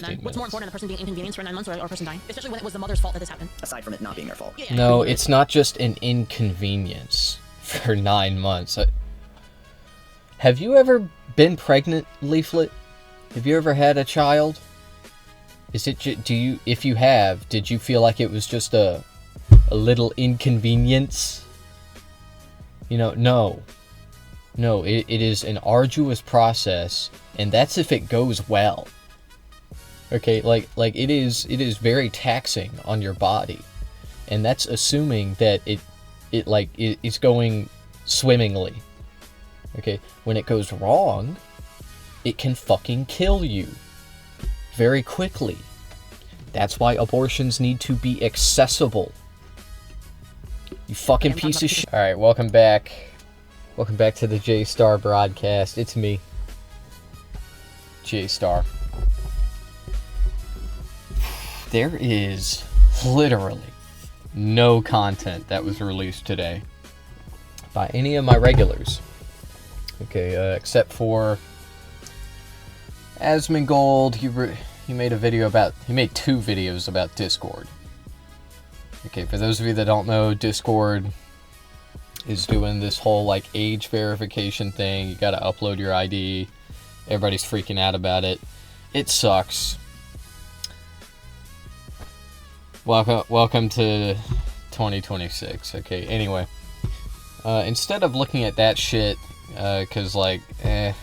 minutes. What's more important than a person being inconvenienced for 9 months or a person dying? Especially when it was the mother's fault that this happened. Aside from it not being their fault. Yeah. No, it's not just an inconvenience for 9 months. Have you ever been pregnant, Leaflit? Have you ever had a child? Is it, if you have, did you feel like it was just a little inconvenience? You know, no. No, it is an arduous process, and that's if it goes well. Okay, like it is very taxing on your body. And that's assuming that it's going swimmingly. Okay, when it goes wrong, it can fucking kill you very quickly. That's why abortions need to be accessible. You fucking piece of shit. Alright, welcome back. Welcome back to the J-Star broadcast. It's me, J-Star. There is literally no content that was released today by any of my regulars. Okay, except for Asmongold. He made a video about, he made 2 videos about Discord. Okay, for those of you that don't know, Discord is doing this whole like age verification thing. You gotta upload your ID. Everybody's freaking out about it. It sucks. Welcome to 2026. Okay, anyway. Instead of looking at that shit, cause like I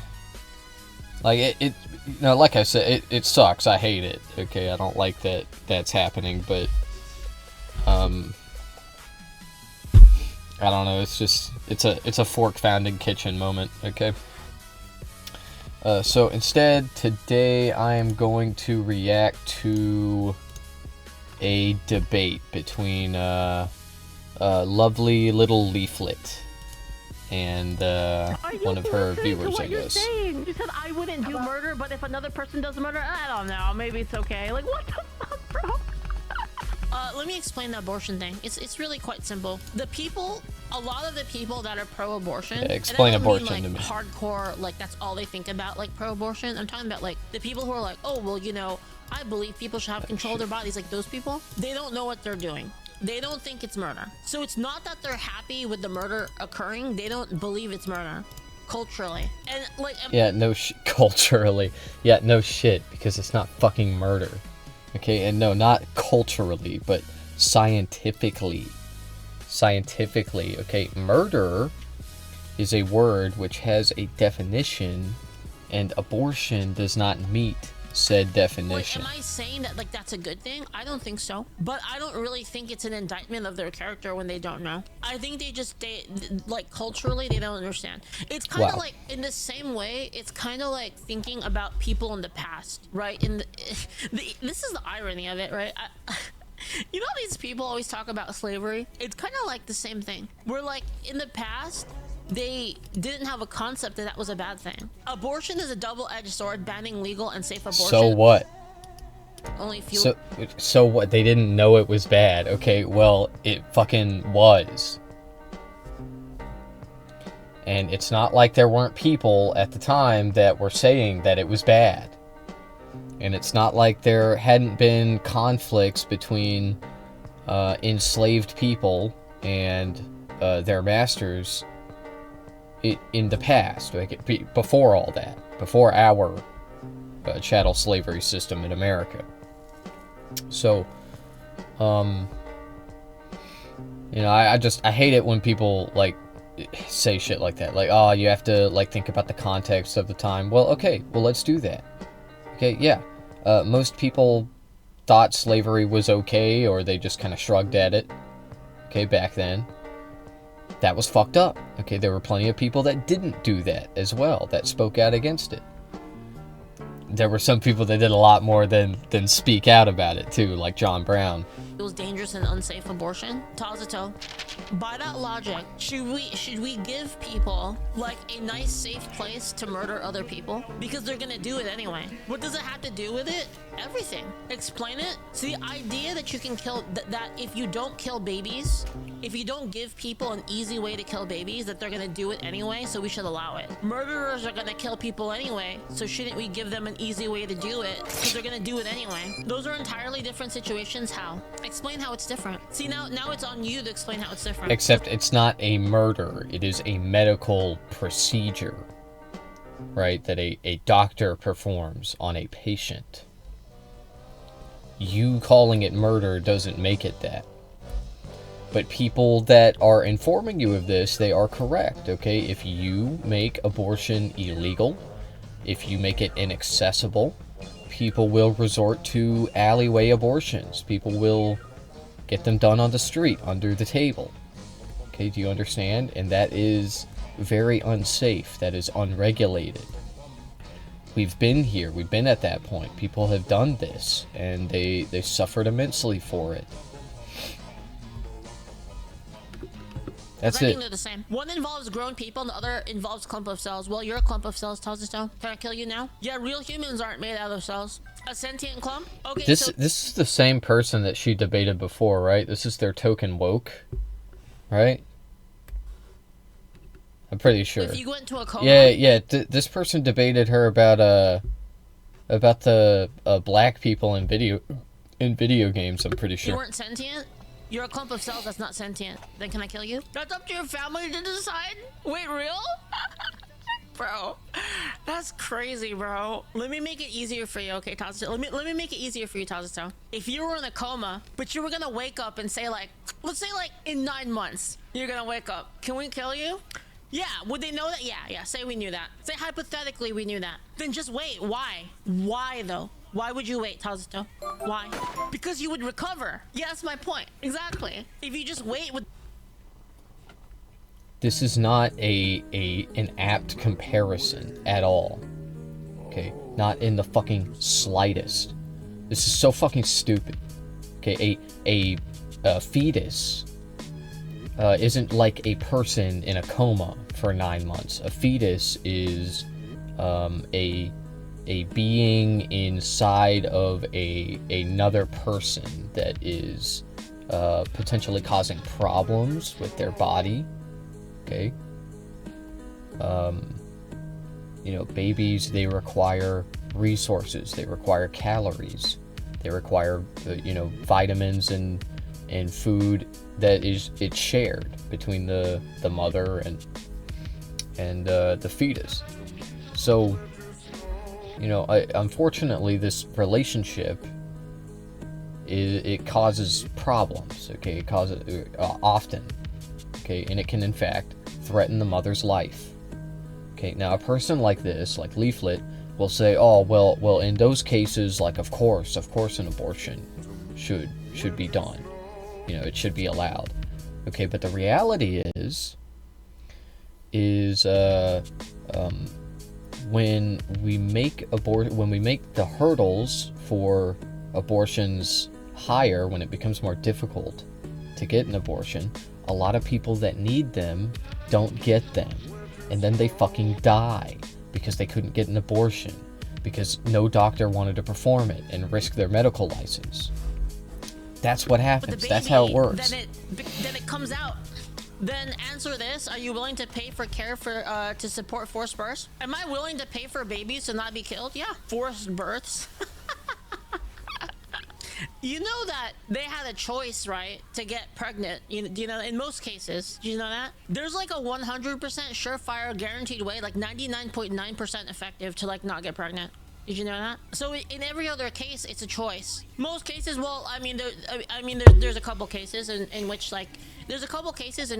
said, it sucks. I hate it. Okay, I don't like that that's happening, but I don't know. It's just it's a fork found in kitchen moment. Okay. So instead, today I am going to react to a debate between lovely little Leaflit and one of her viewers, I guess. Saying? You said I wouldn't do murder, but if another person does murder, I don't know. Maybe it's okay. Like, what the fuck, bro? Let me explain the abortion thing. It's really quite simple. A lot of the people that are pro-abortion. Yeah, explain abortion to me. Hardcore, like that's all they think about, like pro-abortion. I'm talking about like the people who are like, oh well, you know, I believe people should have control of their bodies. Like those people, they don't know what they're doing. They don't think it's murder. So it's not that they're happy with the murder occurring. They don't believe it's murder. Culturally. And like... Yeah, no culturally. Yeah, no shit, because it's not fucking murder. Okay, and no, not culturally, but scientifically. Scientifically, okay? Murder is a word which has a definition, and abortion does not meet said definition. Like, am I saying that like that's a good thing? I don't think so. But I don't really think it's an indictment of their character when they don't know. I think they like culturally they don't understand. It's kind of like in the same way. It's kind of like thinking about people in the past, right? This is the irony of it, right? You know, these people always talk about slavery. It's kind of like the same thing. We're like in the past. They didn't have a concept that was a bad thing. Abortion is a double-edged sword, banning legal and safe abortion. So what? Only few. So what? They didn't know it was bad. Okay, well, it fucking was. And it's not like there weren't people at the time that were saying that it was bad. And it's not like there hadn't been conflicts between enslaved people and their masters in the past, like before all that, before our chattel slavery system in America. So, you know, I hate it when people like say shit like that. Like, oh, you have to like think about the context of the time. Well, okay, well let's do that. Okay, yeah. Most people thought slavery was okay, or they just kind of shrugged at it. Okay, back then. That was fucked up. Okay, there were plenty of people that didn't do that as well, that spoke out against it. There were some people that did a lot more than speak out about it too, like John Brown. it was dangerous and unsafe abortion. Tazuto, by that logic, should we give people like a nice safe place to murder other people? Because they're gonna do it anyway. What does it have to do with it? Everything. Explain it. So the idea that you can kill, that if you don't kill babies, if you don't give people an easy way to kill babies, that they're gonna do it anyway, so we should allow it. Murderers are gonna kill people anyway, so shouldn't we give them an easy way to do it? Because they're gonna do it anyway. Those are entirely different situations. How? Explain how it's different. See, now it's on you to explain how it's different. Except it's not a murder. It is a medical procedure, right? That a doctor performs on a patient. You calling it murder doesn't make it that. But people that are informing you of this, they are correct, okay? If you make abortion illegal, if you make it inaccessible, people will resort to alleyway abortions. People will get them done on the street, under the table. Okay, do you understand? And that is very unsafe. That is unregulated. We've been here. We've been at that point. People have done this, and they suffered immensely for it. That's it. They're the same. One involves grown people, and the other involves clump of cells. Well, you're a clump of cells, Tazuto. Can I kill you now? Yeah, real humans aren't made out of cells. A sentient clump? Okay, this is the same person that she debated before, right? This is their token woke, right? I'm pretty sure. If you go into a coma. Yeah. This person debated her about the black people in video games. I'm pretty sure. You weren't sentient? You're a clump of cells that's not sentient. Then can I kill you? That's up to your family to decide? Wait, real? Bro, that's crazy, bro. Let me make it easier for you, okay, Tazuto? Let me make it easier for you, Tazuto. If you were in a coma, but you were gonna wake up and say like, let's say like in 9 months, you're gonna wake up. Can we kill you? Yeah, would they know that? Yeah, say we knew that. Say hypothetically we knew that. Then just wait, why? Why though? Why would you wait, Tazuto? Why? Because you would recover. Yeah, that's my point. Exactly. If you just wait with... This is not an apt comparison at all. Okay? Not in the fucking slightest. This is so fucking stupid. Okay, a fetus isn't like a person in a coma for 9 months. A fetus is a being inside of another person that is potentially causing problems with their body. Okay. You know, babies, they require resources. They require calories. They require, vitamins and food that it's shared between the mother and the fetus. So, unfortunately, this relationship it causes problems. Okay, it causes often. Okay, and it can in fact threaten the mother's life. Okay, now a person like this, like Leaflit, will say, "Oh, well, in those cases, like of course, an abortion should be done. It should be allowed." Okay, but the reality is when we make the hurdles for abortions higher, when it becomes more difficult to get an abortion, a lot of people that need them don't get them, and then they fucking die because they couldn't get an abortion because no doctor wanted to perform it and risk their medical license. That's what happens. That's how it works. Then it comes out. Then answer this: are you willing to pay for care to support forced births? Am I willing to pay for babies to not be killed? Yeah, forced births. You know that they had a choice, right, to get pregnant. In most cases, do you know that? There's like a 100% surefire guaranteed way, like 99.9% effective to like not get pregnant. Did you know that? So in every other case, it's a choice. Most cases, well, there's a couple cases in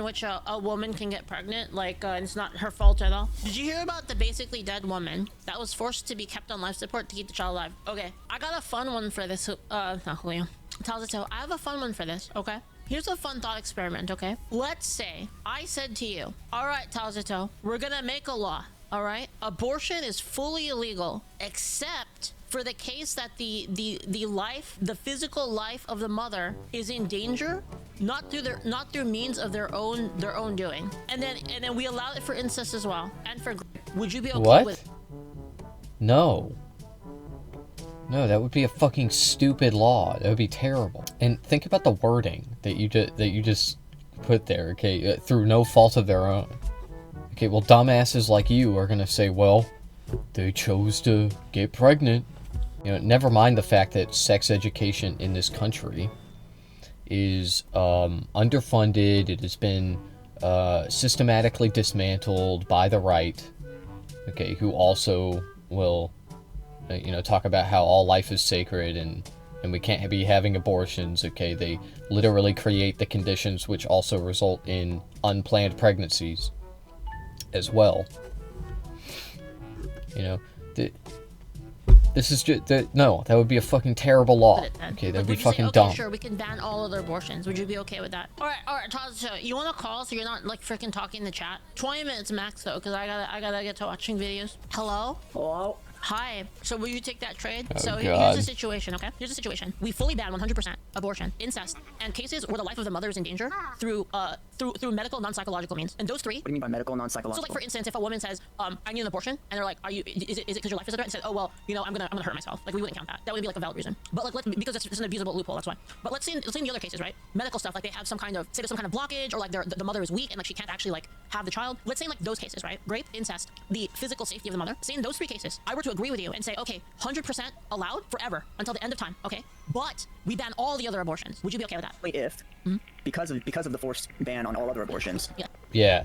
which a woman can get pregnant, and it's not her fault at all. Did you hear about the basically dead woman that was forced to be kept on life support to keep the child alive? Okay, I got a fun one for this. Not Julio. Tazuto, I have a fun one for this. Okay. Here's a fun thought experiment. Okay. Let's say I said to you, "All right, Tazuto, we're gonna make a law. All right, abortion is fully illegal except for for the case that the physical life of the mother is in danger, not through means of their own doing, and then we allow it for incest as well, and for, would you be okay with? No. No, that would be a fucking stupid law. That would be terrible. And think about the wording that you just put there, okay, through no fault of their own. Okay, well, dumbasses like you are gonna say, well, they chose to get pregnant. You know, never mind the fact that sex education in this country is underfunded. It has been systematically dismantled by the right, okay, who also will, you know, talk about how all life is sacred and we can't be having abortions, okay? They literally create the conditions which also result in unplanned pregnancies as well. You know, this is just, no, that would be a fucking terrible law. Okay, that would be fucking dumb. Sure, we can ban all other abortions. Would you be okay with that? Alright, Todd, so you wanna call so you're not, like, freaking talking in the chat? 20 minutes max, though, because I gotta get to watching videos. Hello? Hello? Hi. So will you take that trade? Oh, so God. here's the situation, okay? Here's the situation. We fully ban 100% abortion, incest, and cases where the life of the mother is in danger through medical, non-psychological means. And those three. What do you mean by medical, non-psychological? So, like, for instance, if a woman says, I need an abortion, and they're like, is it because your life is a threat? And said, oh well, you know, I'm gonna hurt myself. Like, we wouldn't count that. That would be like a valid reason. But like, because it's an abusable loophole. That's why. But let's say in the other cases, right? Medical stuff, like they have some kind of, say there's some kind of blockage, or like the mother is weak and like she can't actually like have the child. Let's say in like those cases, right? Rape, incest, the physical safety of the mother. Say in those three cases, I were to agree with you and say, okay, 100% allowed forever until the end of time, okay? But we ban all the other abortions. Would you be okay with that? Wait, if because of the forced ban on all other abortions. Yeah,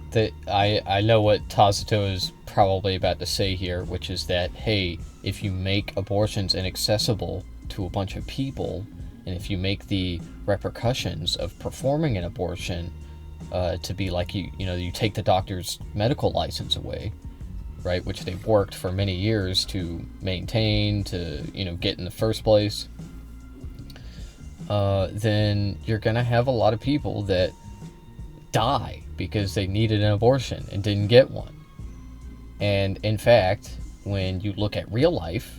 I know what Tazuto is probably about to say here, which is that, hey, if you make abortions inaccessible to a bunch of people, and if you make the repercussions of performing an abortion to be like you know, you take the doctor's medical license away, right, which they've worked for many years to maintain, to, you know, get in the first place, then you're gonna have a lot of people that die because they needed an abortion and didn't get one. And in fact, when you look at real life,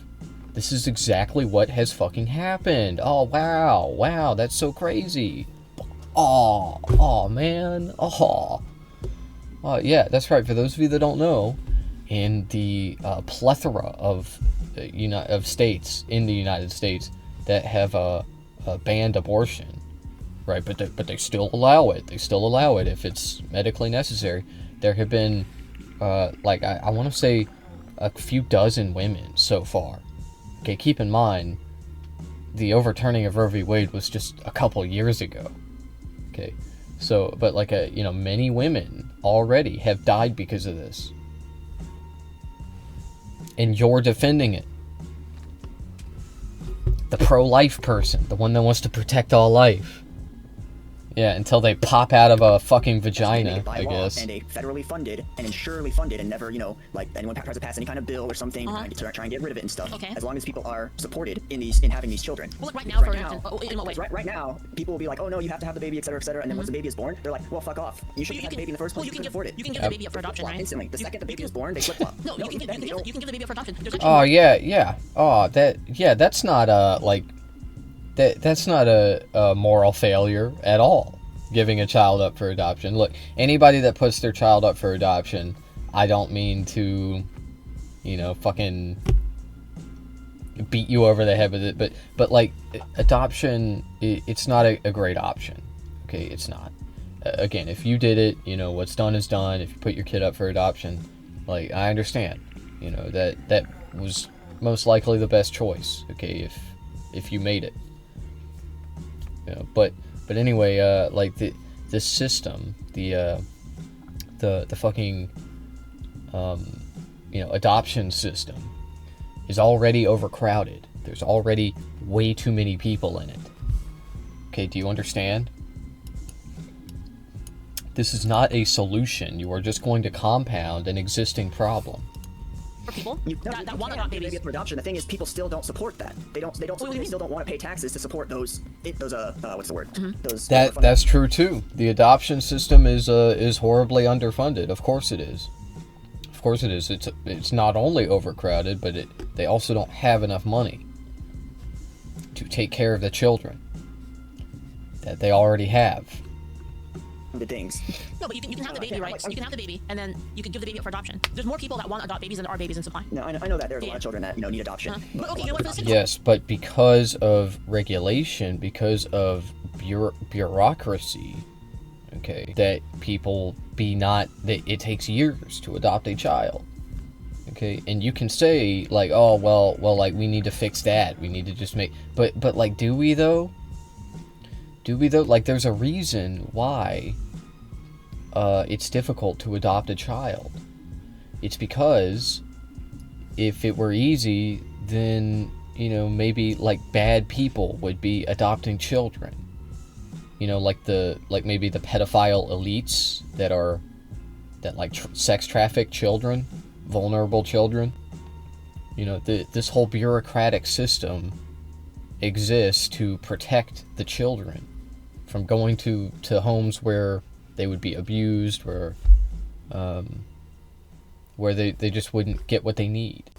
this is exactly what has fucking happened. Oh, wow, that's so crazy. Oh man, yeah, that's right. For those of you that don't know, in the plethora of states in the United States that have banned abortion, right? But they still allow it. They still allow it if it's medically necessary. There have been, like, I want to say a few dozen women so far. Okay, keep in mind, the overturning of Roe v. Wade was just a couple years ago. Okay, so, but like, many women already have died because of this. And you're defending it. The pro-life person, the one that wants to protect all life. Yeah, until they pop out of a fucking vagina, I guess. And a federally funded and insurely funded, and never, you know, like anyone tries to pass any kind of bill or something to try and get rid of it and stuff. Okay. As long as people are supported in having these children. Well, like right now, for instance, in what way? Right now, people will be like, oh no, you have to have the baby, etc., etc. And then once the baby is born, they're like, well, fuck off. You shouldn't have the baby in the first place. You couldn't afford it. You can give the baby up for adoption, right? Instantly. The second the baby is born, they flip flop. No, you can give the baby up for adoption. Oh yeah. Oh, that's not that's not a moral failure at all. Giving a child up for adoption. Look, anybody that puts their child up for adoption, I don't mean to, you know, fucking beat you over the head with it, but like, adoption, it's not a great option. Okay, it's not. Again, if you did it, you know, what's done is done. If you put your kid up for adoption, like, I understand, you know, that was most likely the best choice, okay, if you made it. You know, but anyway, like, the system, the fucking, adoption system is already overcrowded. There's already way too many people in it. Okay, do you understand? This is not a solution. You are just going to compound an existing problem. For people that want to adopt babies for adoption, the thing is, people still don't support that. They still don't want to pay taxes to support those what's the word? Those that's true too. The adoption system is horribly underfunded. Of course it is. Of course it is. It's not only overcrowded, but they also don't have enough money to take care of the children that they already have. The things. No, but you can have the baby, right? So you can have the baby, and then you can give the baby up for adoption. There's more people that want to adopt babies than there are babies in supply. No, I know that there's a lot of children that need adoption. But okay, you know what? Yes, but because of regulation, because of bureaucracy, okay, that people it takes years to adopt a child. Okay, and you can say like, oh well, like we need to fix that. We need to just make, but like, do we though? Do we though? Like, there's a reason why it's difficult to adopt a child. It's because if it were easy, then, you know, maybe like bad people would be adopting children. You know, like maybe the pedophile elites that sex traffic children, vulnerable children. You know, this whole bureaucratic system exists to protect the children from going to homes where they would be abused, where they just wouldn't get what they need.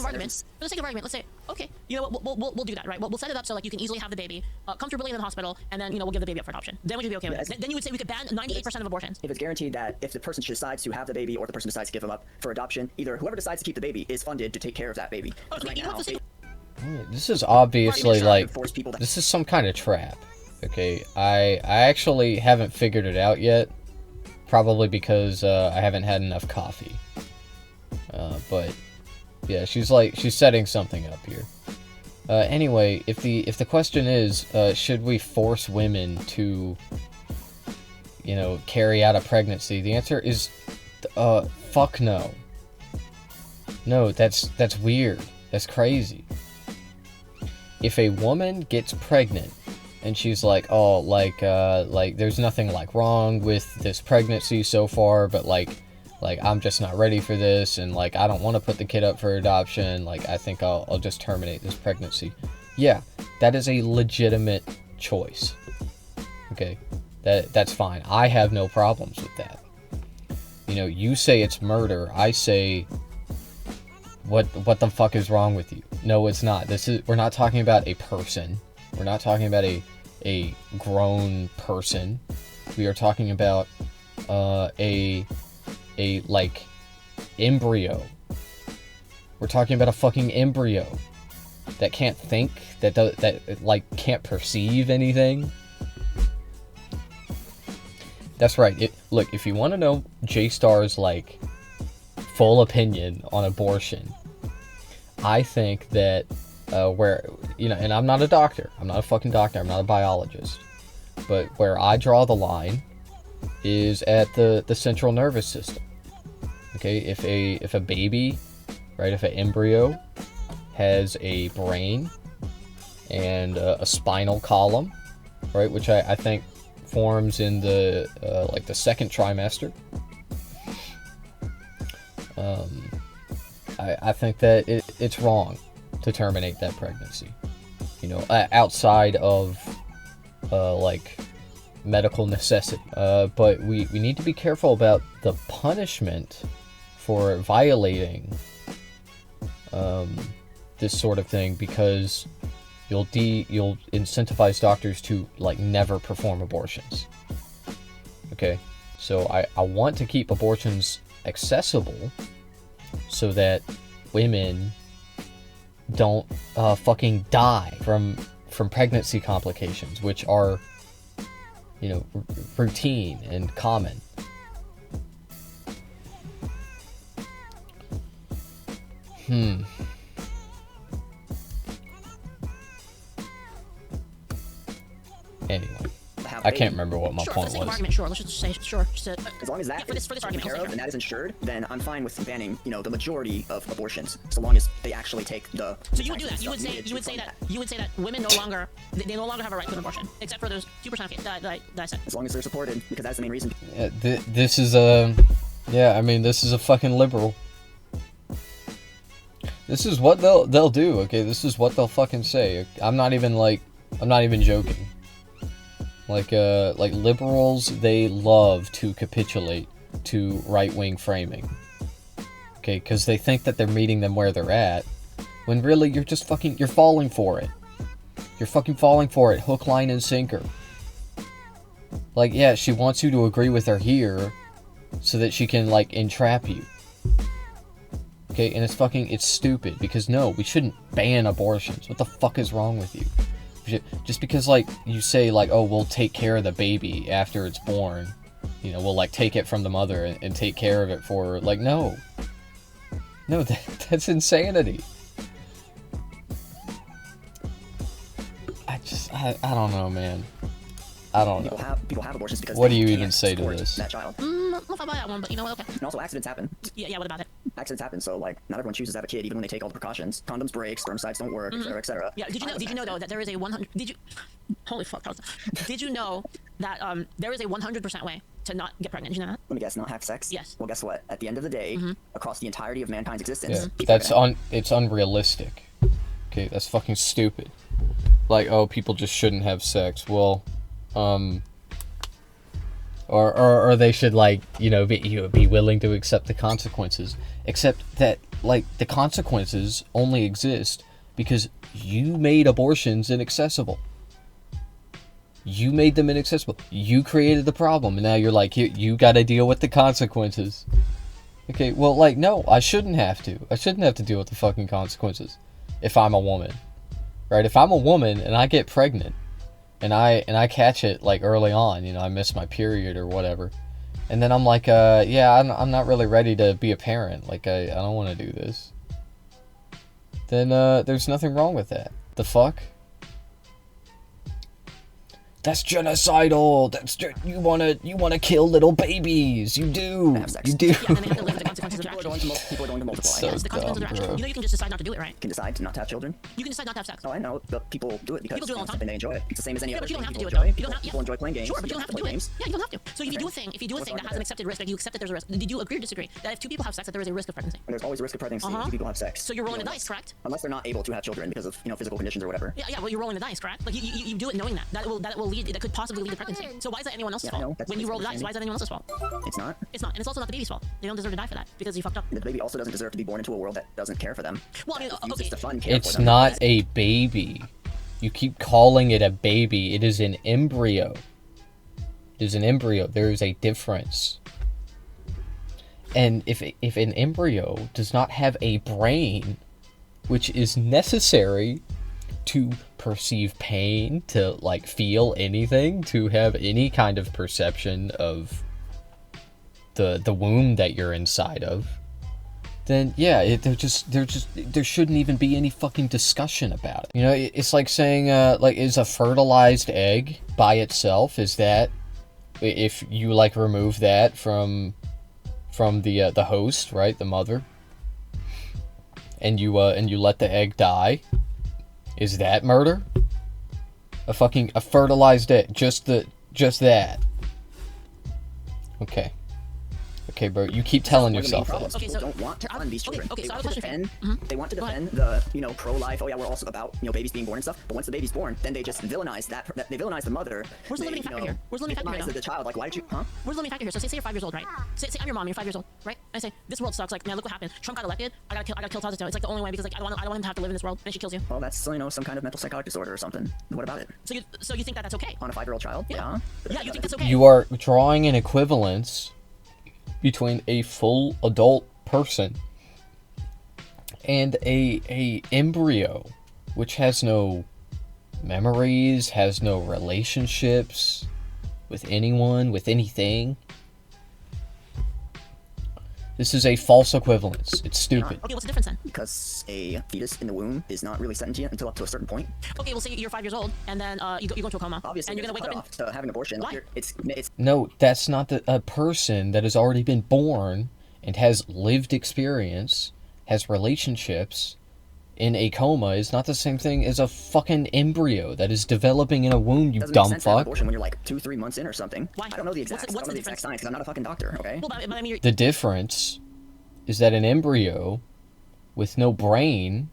Arguments. For the sake of argument, let's say, okay, you know what, we'll do that, right? We'll set it up so like you can easily have the baby comfortably in the hospital, and then, you know, we'll give the baby up for adoption. Then would you be okay with it? Then you would say we could ban 98% of abortions. If it's guaranteed that if the person decides to have the baby or the person decides to give them up for adoption, either whoever decides to keep the baby is funded to take care of that baby. Okay, you know what, This is obviously like, this is some kind of trap. Okay, I actually haven't figured it out yet, probably because I haven't had enough coffee. But yeah, she's setting something up here. Anyway, if the question is, should we force women to, you know, carry out a pregnancy, the answer is, fuck no. No, that's weird. That's crazy. If a woman gets pregnant and she's like, oh, like there's nothing like wrong with this pregnancy so far, but like I'm just not ready for this, and like I don't want to put the kid up for adoption, like I think I'll just terminate this pregnancy. Yeah, that is a legitimate choice. Okay, that's fine. I have no problems with that. You know, you say it's murder, I say, what the fuck is wrong with you? No, it's not. We're not talking about a person. We're not talking about a grown person. We are talking about a like embryo. We're talking about a fucking embryo that can't think, that like can't perceive anything. That's right. Look, if you want to know J-Star's like full opinion on abortion, I think that where, you know, and I'm not a doctor, I'm not a fucking doctor, I'm not a biologist, but where I draw the line is at the central nervous system. Okay, if a baby, right, if an embryo has a brain and a spinal column, right, which I think forms in the like the second trimester, I think that it's wrong to terminate that pregnancy. You know, outside of like medical necessity. But we need to be careful about the punishment for violating this sort of thing, because you'll incentivize doctors to like never perform abortions. Okay, so I want to keep abortions accessible so that women don't fucking die from pregnancy complications, which are, you know, routine and common. Anyway, I can't remember what my point was. Argument, sure. Let's just say sure. As long as that is taken care of and that is insured, then I'm fine with banning, you know, the majority of abortions, so long as they actually take the. So you would do that. You would say that women no longer have a right to an abortion, except for those 2% of cases that I said. As long as they're supported, because that's the main reason. Yeah, this is a, yeah. I mean, this is a fucking liberal. This is what they'll do. Okay, this is what they'll fucking say. I'm not even joking. Like liberals, they love to capitulate to right-wing framing. Okay, because they think that they're meeting them where they're at, when really you're just fucking, you're falling for it. You're fucking falling for it, hook, line, and sinker. Like, yeah, she wants you to agree with her here, so that she can, like, entrap you. Okay, and it's stupid, because no, we shouldn't ban abortions. What the fuck is wrong with you? Just because, like, you say, like, oh, we'll take care of the baby after it's born. You know, we'll, like, take it from the mother and take care of it for her. Like, no. No, that's insanity. I don't know, man. I don't know. People have abortions because what do you even say to this? That child. I don't know if I buy that one, but you know what? Okay. And also, accidents happen. Yeah. What about it? Accidents happen, so like not everyone chooses to have a kid, even when they take all the precautions. Condoms break, sperm sites don't work, etc., etc. Yeah. Did you know though that there is a 100? Holy fuck! Did you know that there is a 100% way to not get pregnant? Did you know that? Let me guess. Not have sex. Yes. Well, guess what? At the end of the day, across the entirety of mankind's existence, it's unrealistic. Okay, that's fucking stupid. Like, oh, people just shouldn't have sex. Well, or they should, like, you know, be willing to accept the consequences. Except that, like, the consequences only exist because you made abortions inaccessible. You made them inaccessible. You created the problem, and now you're like, you gotta deal with the consequences. Okay, well, like, no, I shouldn't have to. I shouldn't have to deal with the fucking consequences if I'm a woman. Right? If I'm a woman and I get pregnant, and I catch it, like, early on, you know, I miss my period or whatever, and then I'm like, yeah, I'm not really ready to be a parent, like, I don't want to do this, then, there's nothing wrong with that. The fuck? That's genocidal. That's you wanna kill little babies. You do. You do. Yeah, and they have to live with the consequences of their actions. People are going to multiply. So Yes, the consequences of their actions. You know, you can just decide not to do it, right? Can decide to not to have children. You can decide not to have sex. Oh, I know, but people do it because People do it all the it's something they enjoy. It's the same as any Yeah, other but you thing don't have to people do it, enjoy. though. You don't have- People enjoy playing games. Sure, but you don't have to do play it. games. Yeah, you don't have to. So if you do a thing, that has an accepted risk, like you accept that there's a risk, did you agree or disagree that if two people have sex, that there is a risk of pregnancy? And there's always a risk of pregnancy if two people have sex. So you're rolling You know, the dice, correct? Unless they're not able to have children because of, you know, physical conditions or whatever. Yeah, well, you're rolling the dice, correct? Like you do it knowing that could possibly lead to pregnancy. So why is that anyone else's I know, fault? that's When you roll the dice, understanding. why is that anyone else's fault? It's not. It's not, and it's also not the baby's fault. They don't deserve to die for that because you fucked up. The baby also doesn't deserve to be born into a world that doesn't care for them. Well, I mean, That uses okay. the fun care for It's them. not a baby. You keep calling it a baby. It is an embryo. It is an embryo. There is a difference. And if an embryo does not have a brain, which is necessary to perceive pain, to, like, feel anything, to have any kind of perception of the womb that you're inside of, then yeah, there shouldn't even be any fucking discussion about it. You know, it's like saying, like, is a fertilized egg by itself, is that, if you, like, remove that from the host, right, the mother, and you let the egg die, is that murder? A fertilized egg, just that. Okay, bro, you keep telling yourself that. People don't want to fund these children. Okay, so I They have want a to question defend. for you. They want to defend the, you know, pro-life. Oh yeah, we're also about, you know, babies being born and stuff. But once the baby's born, then they just villainize they villainize the mother. Where's the limiting factor here? Where's the limiting factor here, Villainize though? the child. Like, why did you? Huh? Where's the limiting factor here? So say you're 5 years old, right? Say I'm your mom, you're 5 years old, right? And I say this world sucks. Like, man, look what happened. Trump got elected. I gotta kill Tazo. It's like the only way because, like, I don't want him to have to live in this world, and she kills you. Well, that's, you know, some kind of mental psychotic disorder or something. What about it? So you think that's okay? On a 5-year-old child? Yeah. Yeah, you think that's okay? You are drawing an equivalence between a full adult person and a embryo, which has no memories, has no relationships with anyone, with anything. This is a false equivalence. It's stupid. Okay, what's the difference then? Because a fetus in the womb is not really sentient until up to a certain point. Okay, well, say you're 5 years old, and then you go into a coma, Obviously, and you're gonna wake up off to having an abortion. Why? It's No, that's not a person that has already been born and has lived experience, has relationships, in a coma is not the same thing as a fucking embryo that is developing in a womb, you doesn't dumb make sense to have an fuck. abortion when you're like 2-3 months in or something. Why? I don't know the What's exact. the I don't know the difference? exact science because I'm not a fucking doctor. Okay. Well, but I mean, you're... The difference is that an embryo with no brain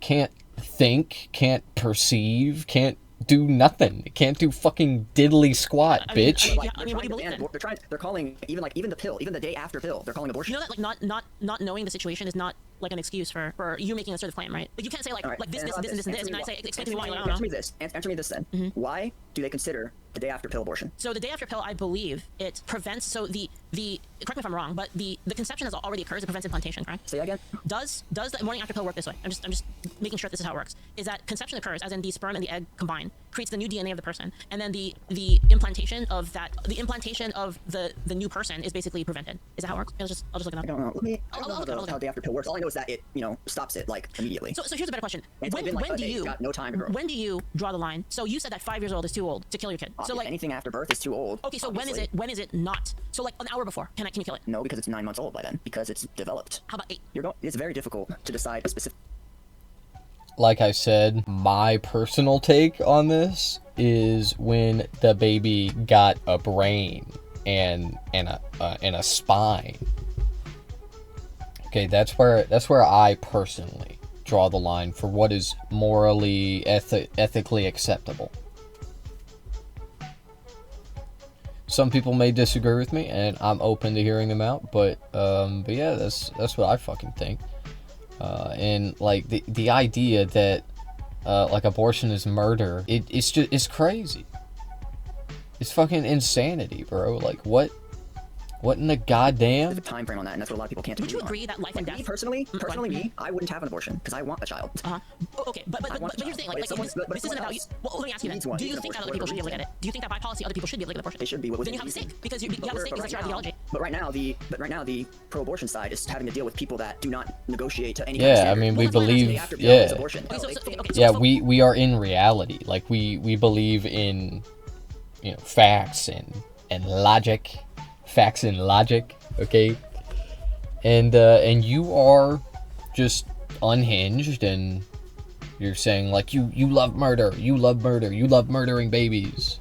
can't think, can't perceive, can't do nothing. It can't do fucking diddly squat, bitch. They're calling even the pill, even the day after pill, they're calling abortion. You know that like not knowing the situation is not like an excuse for you making a sort of claim, right? Like you can't say like right. like this, and I say explain to me why. Answer me this. Answer me this then. Why do they consider the day after pill abortion? So the day after pill, I believe it prevents. So the correct me if I'm wrong, but the conception has already occurred. It prevents implantation, correct? Say again. Does the morning after pill work this way? I'm just making sure this is how it works. Is that conception occurs, as in the sperm and the egg combine, creates the new DNA of the person, and then the implantation of the new person is basically prevented. Is that how it works? I'll just look it up. I don't know. I don't know how day after pill works. All I know is that it stops it like immediately. So here's a better question. When do you draw the line? So you said that 5 years old is too old to kill your kid. So like anything after birth is too old. Okay, so obviously. when is it not? So like an hour before, can you kill it? No, because it's 9 months old by then. Because it's developed. How about 8? It's very difficult to decide a specific. Like I said, my personal take on this is when the baby got a brain and a spine. Okay, that's where I personally draw the line for what is morally, ethically acceptable. Some people may disagree with me, and I'm open to hearing them out. But yeah, that's what I fucking think. And like the idea that like abortion is murder, it's crazy. It's fucking insanity, bro. Like what in the goddamn? There's a time frame on that, and that's what a lot of people can't. Would you agree that life and death? Me personally, me, I wouldn't have an abortion because I want a child. Okay, but here's the thing. Like this isn't about you. Well, let me ask you then. Do you think that other people should be able to get it? Do you think that by policy other people should be able to get abortion? They should be. Then you have a stake because you have a stake because that's your ideology. But right now, the pro-abortion side is having to deal with people that do not negotiate to any. Yeah, I mean, we believe. Yeah. Yeah, we are in reality. Like we believe in, facts and logic. Facts and logic, okay? And you are just unhinged, and you're saying like you love murder, you love murdering babies.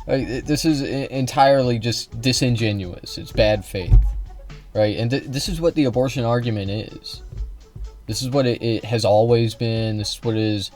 This is entirely just disingenuous. It's bad faith, right? And this is what the abortion argument is. This is what it has always been. This is what it is.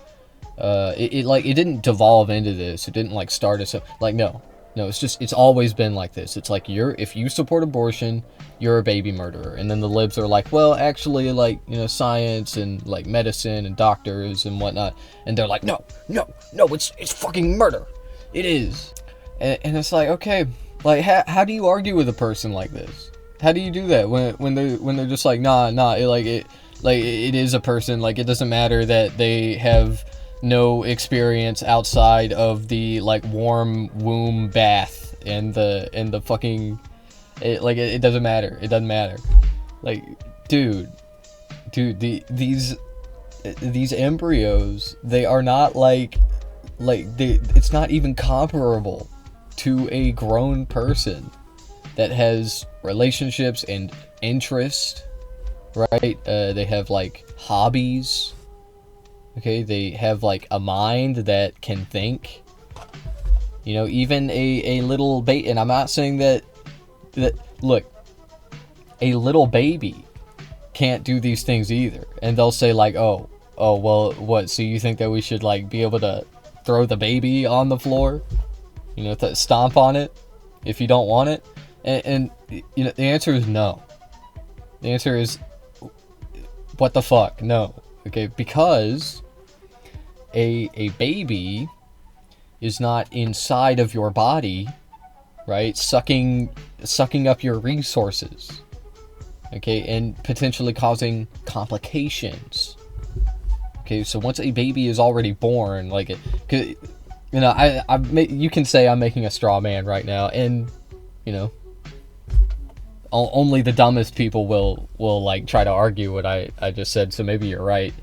It didn't devolve into this. It didn't like start us up. Like no, it's always been like this. It's like if you support abortion, you're a baby murderer. And then the libs are like, well, actually, like, science and like medicine and doctors and whatnot. And they're like, no, it's fucking murder. It is. And it's like, okay, like how do you argue with a person like this? How do you do that when they're just like, nah, it is a person. Like, it doesn't matter that they have no experience outside of the like warm womb bath and the fucking it doesn't matter. It doesn't matter. Like, dude, these embryos, they are not it's not even comparable to a grown person that has relationships and interest, right? They have like hobbies. Okay, they have like a mind that can think. Even a little baby, and I'm not saying that look, a little baby can't do these things either. And they'll say like, oh well, what? So you think that we should like be able to throw the baby on the floor? Stomp on it if you don't want it? And the answer is no. The answer is, what the fuck? No. Okay, because a baby is not inside of your body, right? Sucking up your resources, okay, and potentially causing complications. Okay, so once a baby is already born, like you can say I'm making a straw man right now, and only the dumbest people will like try to argue what I just said. So maybe you're right.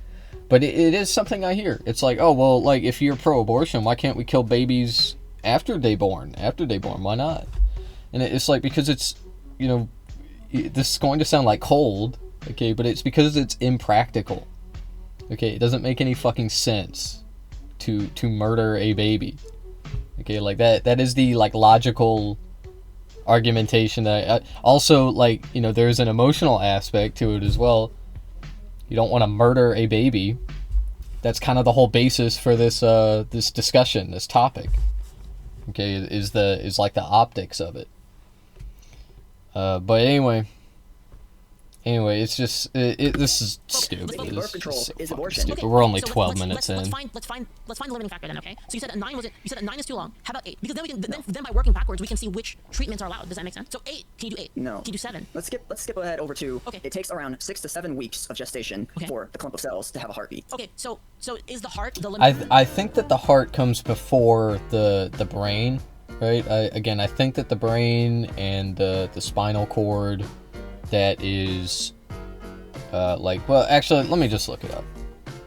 But it is something I hear. It's like, oh, well, like, if you're pro-abortion, why can't we kill babies after they born? Why not? And it's like, because it's, this is going to sound like cold, okay, but it's because it's impractical. Okay, it doesn't make any fucking sense to murder a baby. Okay, like, that is the, like, logical argumentation that also, like, there's an emotional aspect to it as well. You don't want to murder a baby, that's kind of the whole basis for this this discussion, this topic. Okay, is like the optics of it. But anyway, it's just this is stupid. Birth control is abortion. Stupid. We're only 12 minutes in. Let's find the limiting factor then. Okay. So you said that 9 wasn't. You said that 9 is too long. How about 8? Because then we can then by working backwards we can see which treatments are allowed. Does that make sense? So 8. Can you do 8? No. Can you do 7? Let's skip ahead over to. Okay. It takes around 6 to 7 weeks of gestation for the clump of cells to have a heartbeat. Okay. So is the heart the limit? I think that the heart comes before the brain, right? I think that the brain and the spinal cord, that is well, actually, let me just look it up.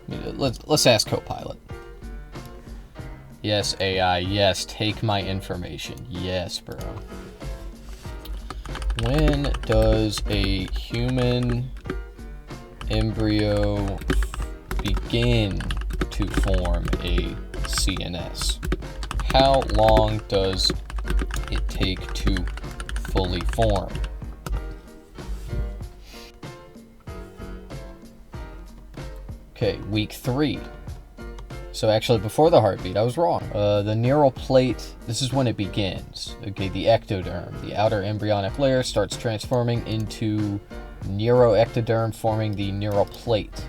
Let's ask Copilot. Yes, AI. Yes, take my information. Yes, bro. When does a human embryo begin to form a CNS? How long does it take to fully form? Okay, week 3. So actually, before the heartbeat, I was wrong. The neural plate, this is when it begins. Okay, the ectoderm, the outer embryonic layer, starts transforming into neuroectoderm, forming the neural plate.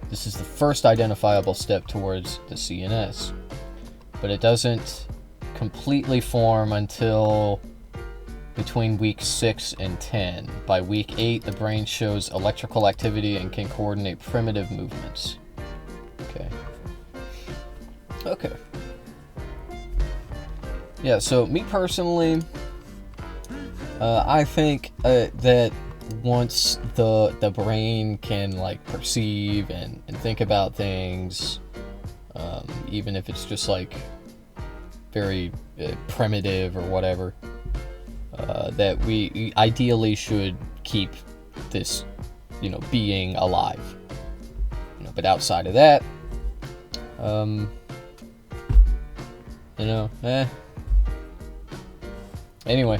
This is the first identifiable step towards the CNS. But it doesn't completely form until between week 6 and 10. By week 8, the brain shows electrical activity and can coordinate primitive movements. Okay. Yeah, so me personally, I think that once the brain can like perceive and think about things, even if it's just like very primitive or whatever, that we ideally should keep this, being alive. But outside of that, Anyway.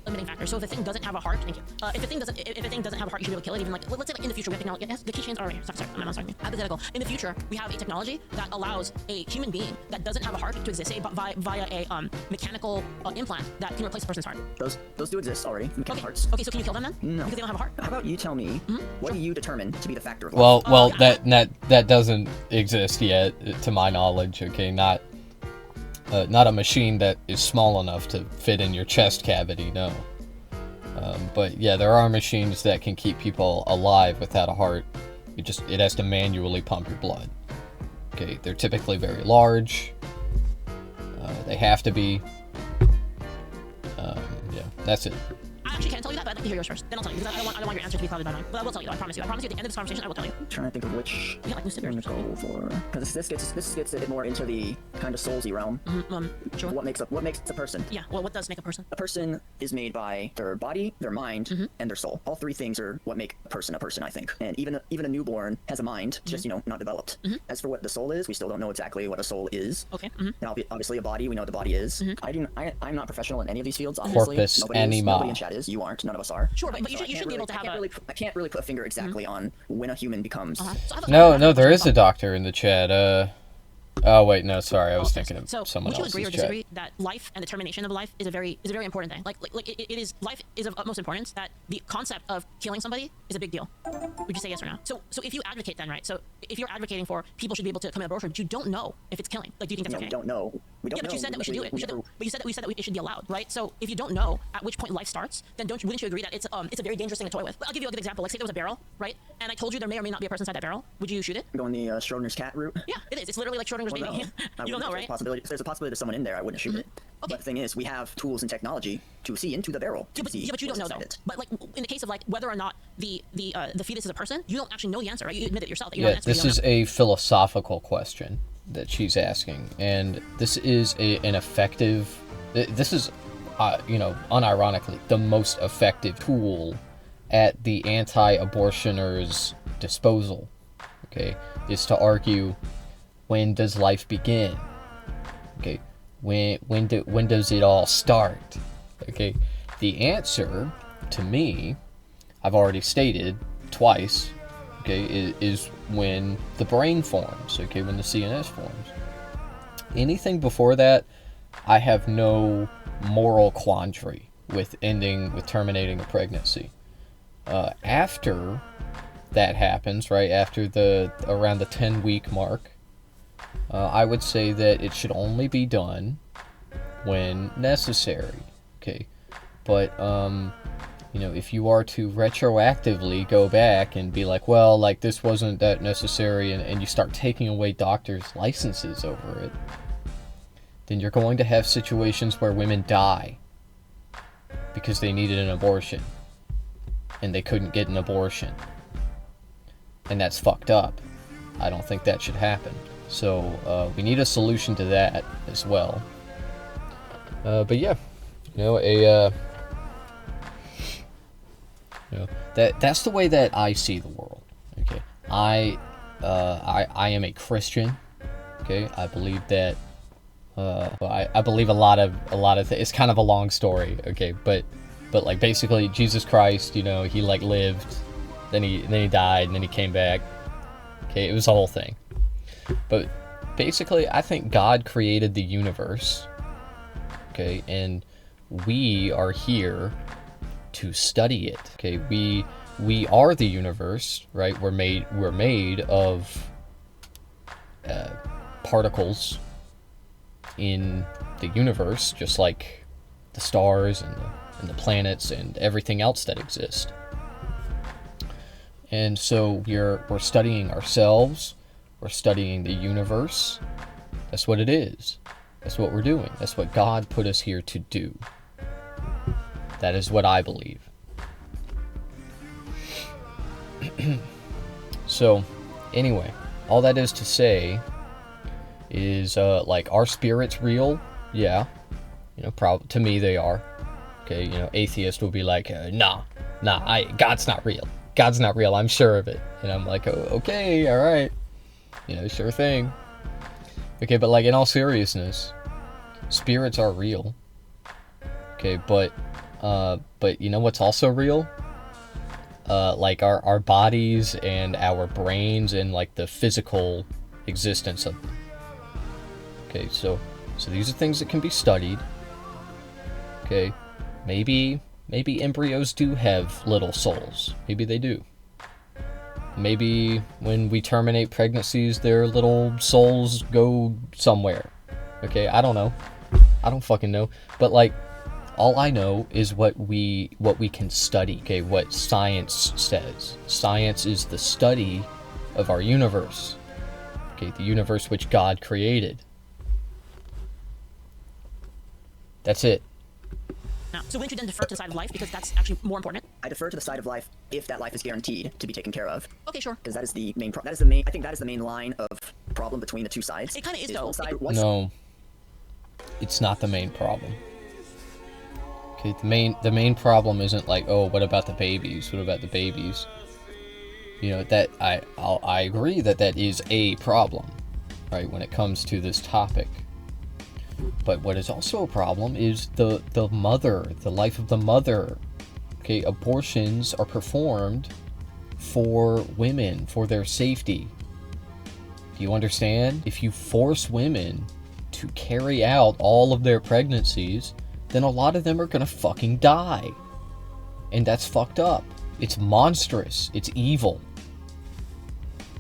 Limiting factor. So if the thing doesn't have a heart, thank you. If a thing doesn't have a heart, you should be able to kill it. Even like, let's say like in the future we have technology. Yes, the keychains are right here. Sorry, I'm sorry. Hypothetical. In the future, we have a technology that allows a human being that doesn't have a heart to exist, say via a mechanical implant that can replace a person's heart. Those do exist already. Mechanical hearts. Okay, so can you kill them then? No. Because they don't have a heart. How about you tell me what do you determine to be the factor of life? Well, that doesn't exist yet, to my knowledge. Okay, not a machine that is small enough to fit in your chest cavity, no. But yeah, there are machines that can keep people alive without a heart. It has to manually pump your blood. Okay, they're typically very large. They have to be. Yeah, that's it. I actually can't tell you that, but I'd like to hear yours first. Then I'll tell you, because I don't want your answer to be clouded by mine. But I will tell you, though, I promise you. I promise you at the end of this conversation, I will tell you. I'm trying to think of which Yeah, like you're gonna go for. Because this gets it more into the kind of soulsy realm. Sure. What makes a person? Yeah, well, what does make a person? A person is made by their body, their mind, and their soul. All 3 things are what make a person, I think. And even a newborn has a mind, just not developed. As for what the soul is, we still don't know exactly what a soul is. Okay. And obviously a body, we know what the body is. I'm not professional in any of these fields, obviously. Corpus Nobody anima. in chat is. You aren't. None of us are. Sure, but you should be able to have I can't really put a finger exactly on when a human becomes. No, there is a doctor in the chat. Oh wait, no, sorry, I was thinking of someone else's chat. Would you agree or chat. disagree that life and the termination of life is a very important thing? Like it is, life is of utmost importance. That the concept of killing somebody is a big deal. Would you say yes or no? So if you advocate then, right? So if you're advocating for people should be able to commit abortion, but you don't know if it's killing. Like, do you think that's okay? We don't know. But you said that we should do it. But you said that it should be allowed, right? So if you don't know at which point life starts, then wouldn't you agree that it's a very dangerous thing to toy with? But I'll give you a good example. Like, say there was a barrel, right? And I told you there may or may not be a person inside that barrel. Would you shoot it? Going the Schrodinger's cat route. Yeah, it is. It's literally like Schrodinger's baby. No. You don't know, right? If there's a possibility there's someone in there, I wouldn't shoot it. Okay. But the thing is, we have tools and technology to see into the barrel. Yeah, but you don't know though. But like in the case of like whether or not the fetus is a person, you don't actually know the answer, right? You admit it yourself that you don't know the answer. This is a philosophical question that she's asking, and this is an effective. This is, unironically, the most effective tool at the anti-abortioner's disposal. Okay, is to argue, when does life begin? Okay, when does it all start? Okay, the answer to me, I've already stated twice, okay, is when the brain forms, okay, when the CNS forms. Anything before that, I have no moral quandary with terminating a pregnancy. After that happens, right, after around the 10-week mark, I would say that it should only be done when necessary, okay? But, if you are to retroactively go back and be like, well, like, this wasn't that necessary, and you start taking away doctors' licenses over it, then you're going to have situations where women die because they needed an abortion and they couldn't get an abortion. And that's fucked up. I don't think that should happen. So we need a solution to that as well. But yeah, that's the way that I see the world. Okay, I am a Christian. Okay, I believe that. I believe a lot of things. It's kind of a long story. Okay, but like basically Jesus Christ, he like lived, then he died, and then he came back. Okay, it was the whole thing. But basically, I think God created the universe. Okay, and we are here to study it. Okay, we are the universe, right? We're made of particles in the universe, just like the stars and the planets and everything else that exists. And so we're studying ourselves. We're studying the universe. That's what it is. That's what we're doing. That's what God put us here to do. That is what I believe. So, anyway, all that is to say is, like, are spirits real? Yeah. To me they are. Okay, atheist will be like, nah, God's not real. God's not real, I'm sure of it. And I'm like, oh, okay, alright. Sure thing. Okay, but like in all seriousness, spirits are real. Okay, but you know what's also real? Like our bodies and our brains and like the physical existence of them. Okay, so these are things that can be studied. Okay, maybe embryos do have little souls. Maybe they do. Maybe when we terminate pregnancies, their little souls go somewhere. Okay, I don't know. I don't fucking know. But like, all I know is what we can study. Okay, what science says. Science is the study of our universe. Okay, the universe which God created. That's it. So wouldn't you then defer to the side of life because that's actually more important? I defer to the side of life if that life is guaranteed to be taken care of. Okay, sure. Because that is the main. I think that is the main line of problem between the two sides. It kind of is though. No, it's not the main problem. Okay, the main problem isn't like, oh, what about the babies? What about the babies? That I agree that is a problem, right? When it comes to this topic. But what is also a problem is the mother, the life of the mother. Okay, abortions are performed for women, for their safety. Do you understand? If you force women to carry out all of their pregnancies, then a lot of them are gonna fucking die. And that's fucked up. It's monstrous. It's evil.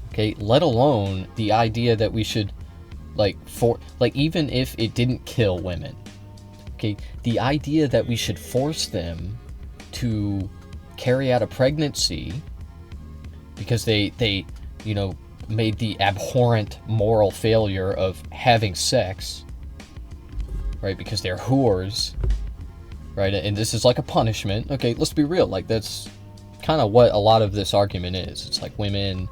Okay, let alone the idea that we should even if it didn't kill women, okay, the idea that we should force them to carry out a pregnancy because they made the abhorrent moral failure of having sex, right, because they're whores, right, and this is like a punishment. Okay, let's be real, like that's kind of what a lot of this argument is. It's like women,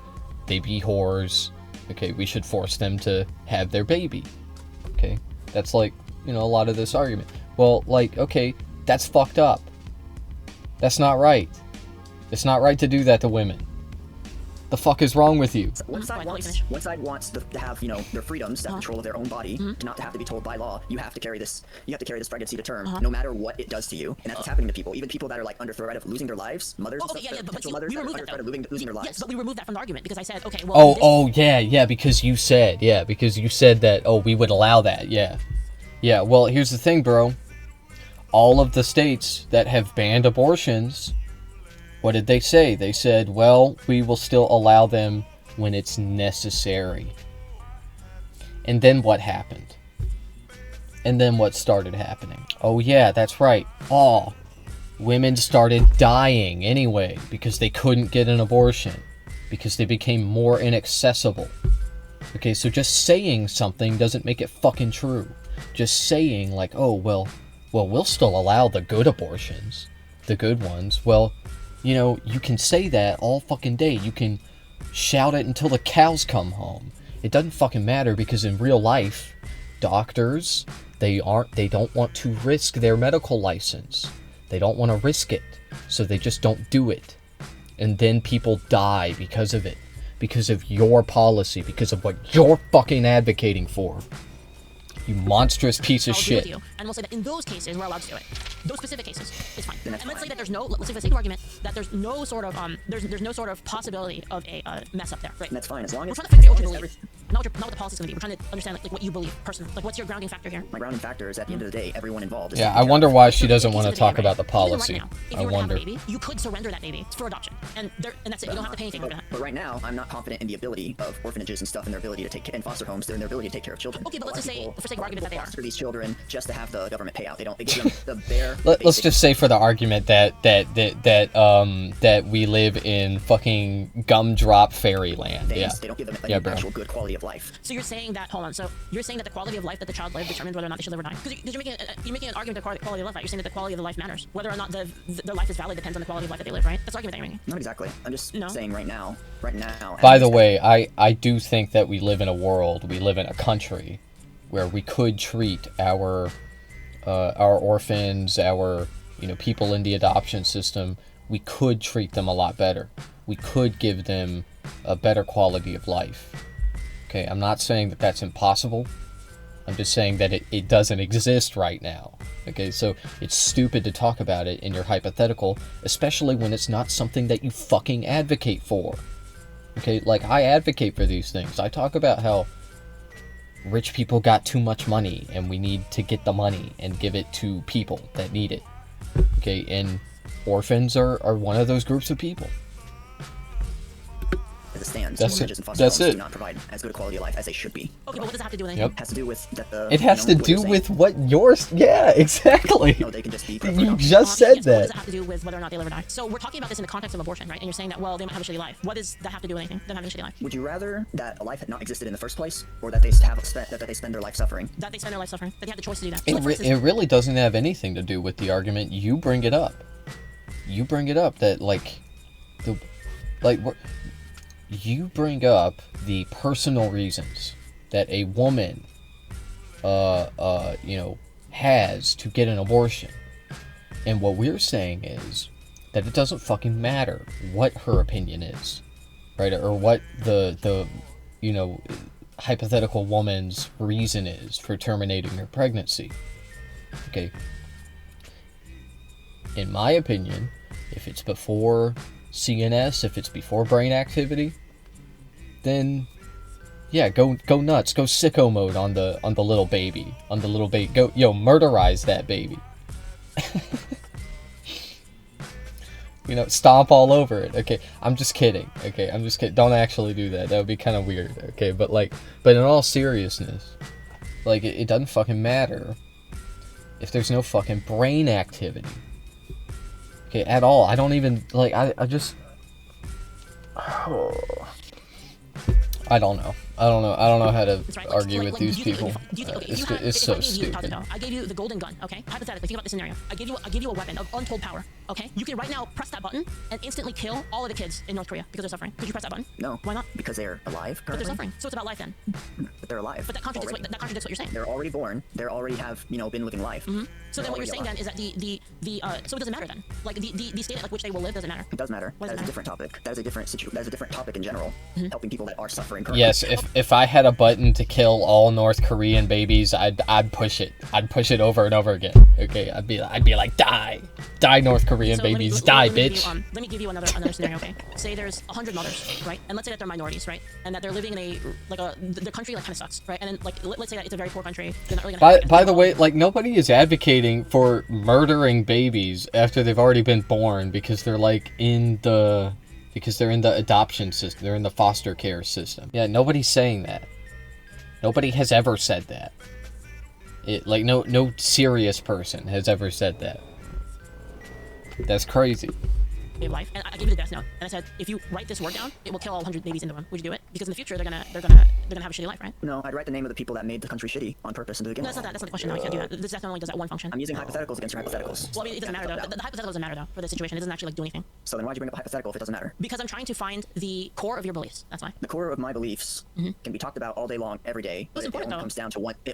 they be whores. Okay, we should force them to have their baby. Okay, that's like, a lot of this argument. Well, like, okay, that's fucked up. That's not right. It's not right to do that to women. The fuck is wrong with you? One side wants to have, their freedoms, to have control of their own body, to not have to be told by law, you have to carry this pregnancy to term, no matter what it does to you. And that's what's happening to people. Even people that are like under threat of losing their lives, mothers, potential mothers that are under threat of losing their lives. Yes, but we removed that from the argument because I said, okay, well. Because you said that, we would allow that, yeah. Yeah, well, here's the thing, bro. All of the states that have banned abortions, what did they say? They said, well, we will still allow them when it's necessary. And then what happened? And then what started happening? Oh yeah, that's right. Women started dying anyway because they couldn't get an abortion. Because they became more inaccessible. Okay, so just saying something doesn't make it fucking true. Just saying like, well, we'll still allow the good abortions. The good ones. Well, you can say that all fucking day. You can shout it until the cows come home. It doesn't fucking matter because in real life, doctors, they don't want to risk their medical license. They don't want to risk it. So they just don't do it. And then people die because of it. Because of your policy. Because of what you're fucking advocating for. You monstrous piece of shit. With you. And we'll say that in those cases, we're allowed to do it. Those specific cases, it's fine. And let's say that there's let's say for the sake of argument, that there's no sort of, there's no sort of possibility of a mess up there, right? And that's fine, as long as... We're trying to figure out what you believe. Not what the policy's gonna be. We're trying to understand, like what you believe personally. Like, what's your grounding factor here? My grounding factor is, at the end of the day, everyone involved is... Yeah, I wonder why she doesn't want to talk about the policy. Right now, if you were to have a baby, you could surrender that baby for adoption. And that's it. You don't have to pay anything for that. But right now, I'm not confident in the ability of orphanages and stuff, and their ability to take care, and foster homes, in their ability to take care of children. Okay, but let's just say, for sake of argument, that they are. Foster these children just to have the government pay out. They give them the bare... Let's just say for the argument that we live in fucking gumdrop fairyland. Things, Yeah. They don't give them actual good quality of life. So you're saying that, hold on, so you're saying that the quality of life that the child lived determines whether or not they should live or die? Because you're making an argument that quality of life, right? You're saying that the quality of the life matters. Whether or not their life is valid depends on the quality of life that they live, right? That's the argument that you're making. Not exactly. I'm just saying right now. By the way, I do think that we live in a country where we could treat our orphans, our people in the adoption system, we could treat them a lot better. We could give them a better quality of life. Okay, I'm not saying that that's impossible. I'm just saying that it doesn't exist right now. Okay, so it's stupid to talk about it in your hypothetical, especially when it's not something that you fucking advocate for. Okay, like I advocate for these things. I talk about how rich people got too much money and we need to get the money and give it to people that need it. Okay, and orphans are one of those groups of people. As it stands, that's it. Do not provide as good a quality of life as they should be. Okay, but what does that have to do with anything? It has to do with that. It has to do with what yours. Yeah, exactly. No, they can just be. You just said What that. does that have to do with whether or not they live or die? So we're talking about this in the context of abortion, right? And you're saying that, well, they might have a shitty life. What does that have to do with anything? Them having a shitty life? Would you rather that a life had not existed in the first place, or that they spend their life suffering? That they spend their life suffering. That they have the choice to do that. It really doesn't have anything to do with the argument. You bring it up. You bring it up that you bring up the personal reasons that a woman, has to get an abortion. And what we're saying is that it doesn't fucking matter what her opinion is, right? Or what the hypothetical woman's reason is for terminating her pregnancy. Okay. In my opinion, if it's before CNS, if it's before brain activity, then yeah, go nuts, go sicko mode on the little baby, go murderize that baby. Stomp all over it. Okay, I'm just kidding. Okay, I'm just kidding. Don't actually do that. That would be kind of weird. Okay, but in all seriousness, it doesn't fucking matter if there's no fucking brain activity. Okay, at all. I don't even I just. I don't know. don't know. I don't know how to That's right. argue with these people. It's so if I gave you, stupid. I gave you the golden gun, okay? Hypothetically, think about this scenario. I give you a weapon of untold power, okay? You can right now press that button and instantly kill all of the kids in North Korea because they're suffering. Could you press that button? No. Why not? Because they're alive But they're currently. suffering. So it's about life then. But they're alive. But that contradicts what you're saying. They're already born. They already have, been living life. So then what you're saying then is that so it doesn't matter then. Like the state at which they will live doesn't matter. It does matter. Why That does is it a different topic. That is a different topic in general. Helping people that are suffering currently. Yes, if I had a button to kill all North Korean babies, I'd push it. I'd push it over and over again. Okay, I'd be like, die, North Korean So babies, die, bitch. Let me give you another scenario, okay? Say there's 100 mothers, right? And let's say that they're minorities, right? And that they're living in the country like kind of sucks, right? And then like let's say that it's a very poor country. They're not really gonna By the way, like nobody is advocating for murdering babies after they've already been born because they're like because they're in the adoption system, they're in the foster care system. Yeah, nobody's saying that. Nobody has ever said that. No serious person has ever said that. That's crazy. life, and I gave you the death note, and I said, if you write this word down, it will kill all 100 babies in the womb. Would you do it? Because in the future, they're gonna have a shitty life, right? No, I'd write the name of the people that made the country shitty on purpose in the beginning. No, that's not the question. No, you can't do that. This death note only does that one function. I'm using hypotheticals against your hypotheticals. Well, I mean, it doesn't matter though. The hypothetical doesn't matter though for the situation. It doesn't actually like do anything. So then why'd you bring up a hypothetical if it doesn't matter? Because I'm trying to find the core of your beliefs. That's why. The core of my beliefs can be talked about all day long, every day. But it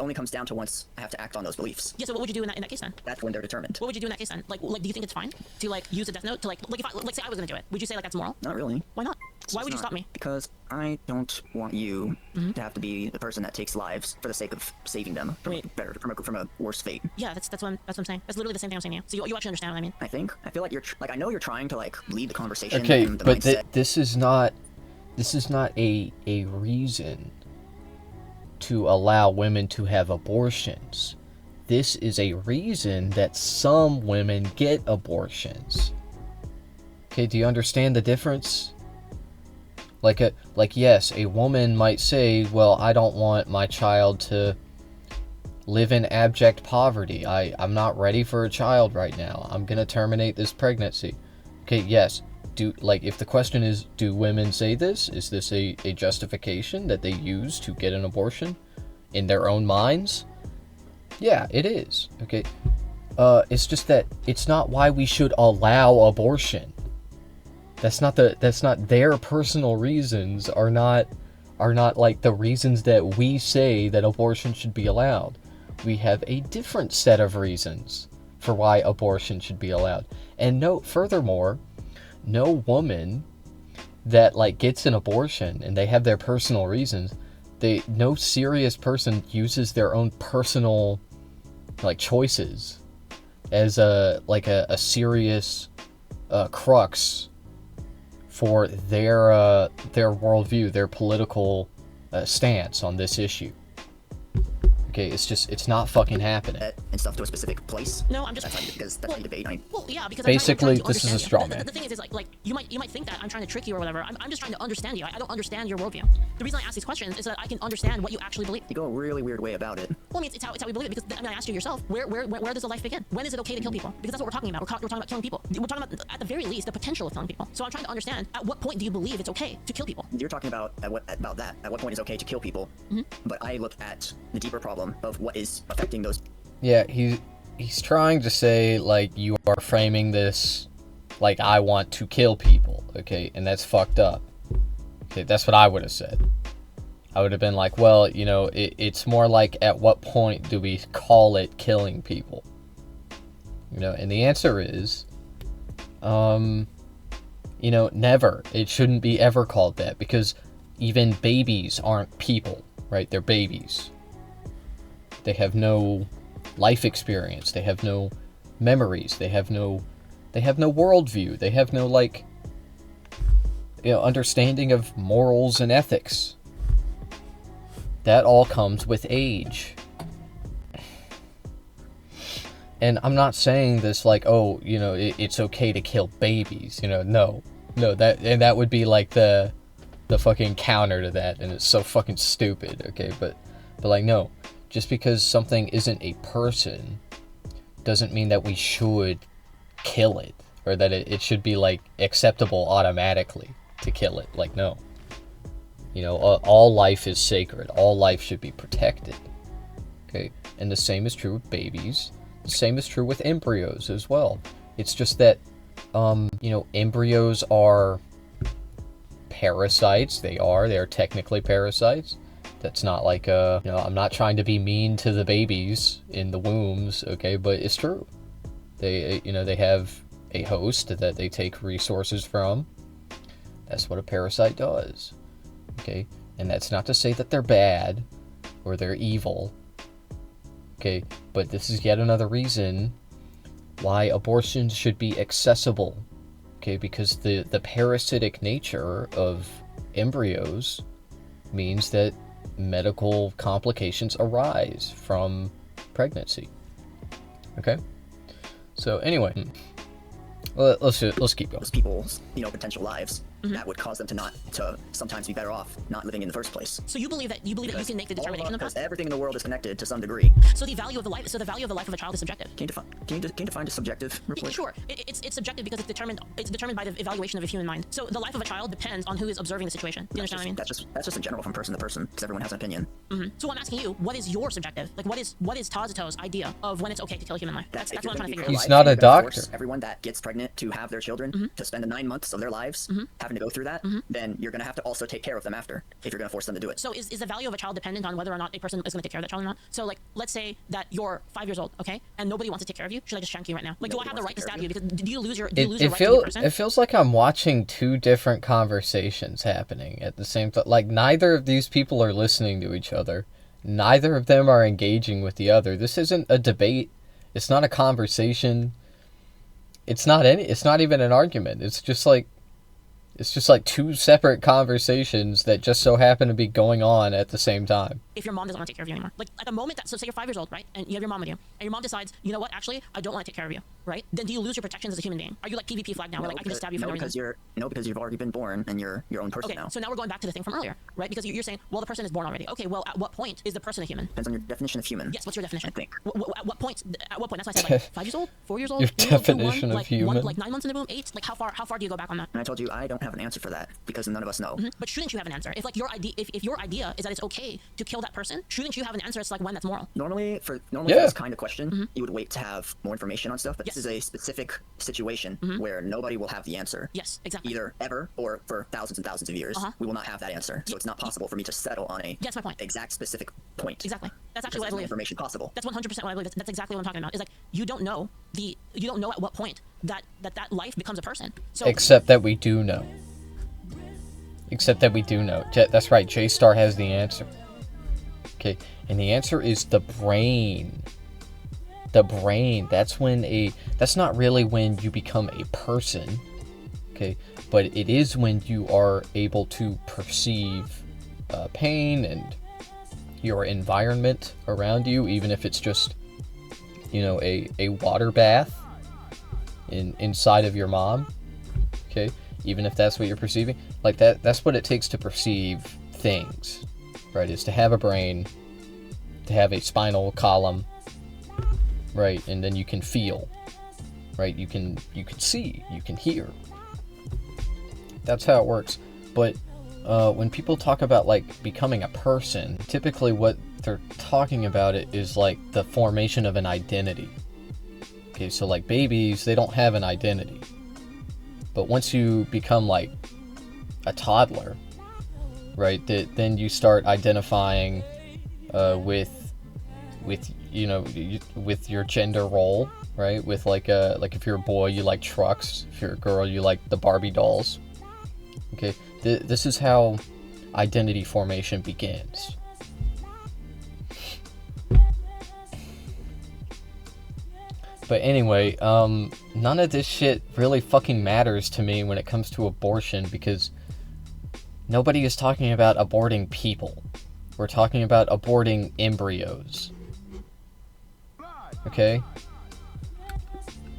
only comes down to once I have to act on those beliefs. Yeah. So what would you do in that case then? That's when they're determined. What would you do in that case then? Like do you think it's fine to like use a death note to like if I say I was gonna do it? Would you say like that's moral? Not really. Why not? Why would you stop me? Because I don't want you to have to be the person that takes lives for the sake of saving them from a worse fate. Yeah, that's what I'm saying. That's literally the same thing I'm saying to you. So you actually understand what I mean? I feel like I know you're trying to like lead the conversation. Okay, and the but mindset. this is not a reason to allow women to have abortions. This is a reason that some women get abortions. Okay, do you understand the difference? Yes, a woman might say, well, I don't want my child to live in abject poverty. I'm not ready for a child right now. I'm gonna terminate this pregnancy. Okay, yes. If the question is, do women say this? Is this a justification that they use to get an abortion in their own minds? Yeah, it is. Okay. It's just that it's not why we should allow abortion. That's not their personal reasons are not like the reasons that we say that abortion should be allowed. We have a different set of reasons for why abortion should be allowed. And furthermore, no woman that gets an abortion and they have their personal reasons, no serious person uses their own personal choices as a serious crux for their worldview, their political stance on this issue. Okay, it's not fucking happening. And stuff to a specific place. No, I'm just Because that's how you debate. Well, yeah, because basically I'm trying to this is a understand straw you. man. The thing is like you might think that I'm trying to trick you or whatever. I'm just trying to understand you. I don't understand your worldview. The reason I ask these questions is so that I can understand what you actually believe. You go a really weird way about it. Well, I mean, it's how we believe it. Because I asked you yourself, where does the life begin? When is it okay to kill people? Because that's what we're talking about. We're talking about killing people. We're talking about at the very least the potential of killing people. So I'm trying to understand at what point do you believe it's okay to kill people? You're talking about at what point is okay to kill people. But I look at the deeper problem of what is affecting those. Yeah, he's trying to say you are framing this like I want to kill people, okay, and that's fucked up. Okay, that's what I would have said. I would have been like, well, it's more like at what point do we call it killing people? And the answer is, never. It shouldn't be ever called that because even babies aren't people, right? They're babies. They have no life experience. They have no memories. They have no worldview. They have no understanding of morals and ethics. That all comes with age. And I'm not saying this it's okay to kill babies. No, that would be the fucking counter to that, and it's so fucking stupid. Okay, but no. Just because something isn't a person doesn't mean that we should kill it or that it should be acceptable automatically to kill it. No. You know, all life is sacred. All life should be protected. Okay, and the same is true with babies. The same is true with embryos as well. It's just that, you know, embryos are parasites. They are technically parasites. That's not like you know, I'm not trying to be mean to the babies in the wombs, okay, but it's true. They, you know, they have a host that they take resources from. That's what a parasite does, okay? And that's not to say that they're bad or they're evil, okay? But this is yet another reason why abortions should be accessible, okay? Because the parasitic nature of embryos means that medical complications arise from pregnancy, okay? So anyway, let's keep going. Those people's, you know, potential lives, that would cause them to sometimes be better off not living in the first place. So you believe that you can make the determination of Because that? everything in the world is connected to some degree. So the value of the life of a child is subjective. Can you define a subjective real quick? Sure, it's subjective because it's determined by the evaluation of a human mind. So the life of a child depends on who is observing the situation. Do you understand what I mean? That's just in general from person to person, because everyone has an opinion. So I'm asking you, what is your subjective? Like, what is Tazuto's idea of when it's okay to kill a human life? That's what I'm trying to figure out. He's not a doctor. Everyone that gets pregnant to have their children to spend the 9 months of their lives having to go through that, then you're going to have to also take care of them after, if you're going to force them to do it. So is the value of a child dependent on whether or not a person is going to take care of that child or not? So, like, let's say that you're 5 years old, okay, and nobody wants to take care of you. Should I just shank you right now? Like, do I have the right to stab you? Because do you lose your right to be a person? It feels like I'm watching two different conversations happening at the same time. Like, neither of these people are listening to each other. Neither of them are engaging with the other. This isn't a debate. It's not a conversation. It's not even an argument. It's just like two separate conversations that just so happen to be going on at the same time. If your mom doesn't want to take care of you anymore, like at the moment that, so say you're 5 years old, right, and you have your mom with you, and your mom decides, you know what, actually, I don't want to take care of you, right? Then do you lose your protections as a human being? Are you like PvP flag now, where like I can just stab you for no reason? Because you've already been born and you're your own person now. So now we're going back to the thing from earlier, right? Because you're saying, well, the person is born already. Okay, well, at what point is the person a human? Depends on your definition of human. Yes, what's your definition? I think. At what point? That's why I said like 5 years old, 4 years old. Your definition of like human? like 9 months in the womb, 8. Like how far do you go back on that? And I told you I don't have an answer for that because none of us know. But shouldn't you have an answer? If like your idea, if your idea is that it's okay to kill that person, shouldn't you have an answer as to like when that's moral? Normally for this kind of question, you would wait to have more information on stuff. But this is a specific situation where nobody will have the answer. Yes, exactly. Either ever or for thousands and thousands of years, we will not have that answer. So it's not possible for me to settle on a my point. exact specific point. Exactly. That's actually what I believe. Information possible. That's 100% what I believe. That's exactly what I'm talking about. Is like you don't know at what point that life becomes a person. So Except that we do know. That's right. J-Star has the answer. Okay, and the answer is the brain. The brain. That's not really when you become a person. Okay, but it is when you are able to perceive pain and your environment around you, even if it's just, you know, a water bath inside of your mom. Okay, even if that's what you're perceiving, like that's what it takes to perceive things, right? Is to have a brain, to have a spinal column, right? And then you can feel, right? You can see, you can hear. That's how it works. But when people talk about like becoming a person, typically what they're talking about it is like the formation of an identity. Okay, so like babies, they don't have an identity. But once you become like a toddler, right, then you start identifying with you know, with your gender role, right? With like if you're a boy, you like trucks. If you're a girl, you like the Barbie dolls. Okay, this is how identity formation begins. But anyway, none of this shit really fucking matters to me when it comes to abortion, because nobody is talking about aborting people. We're talking about aborting embryos. Okay?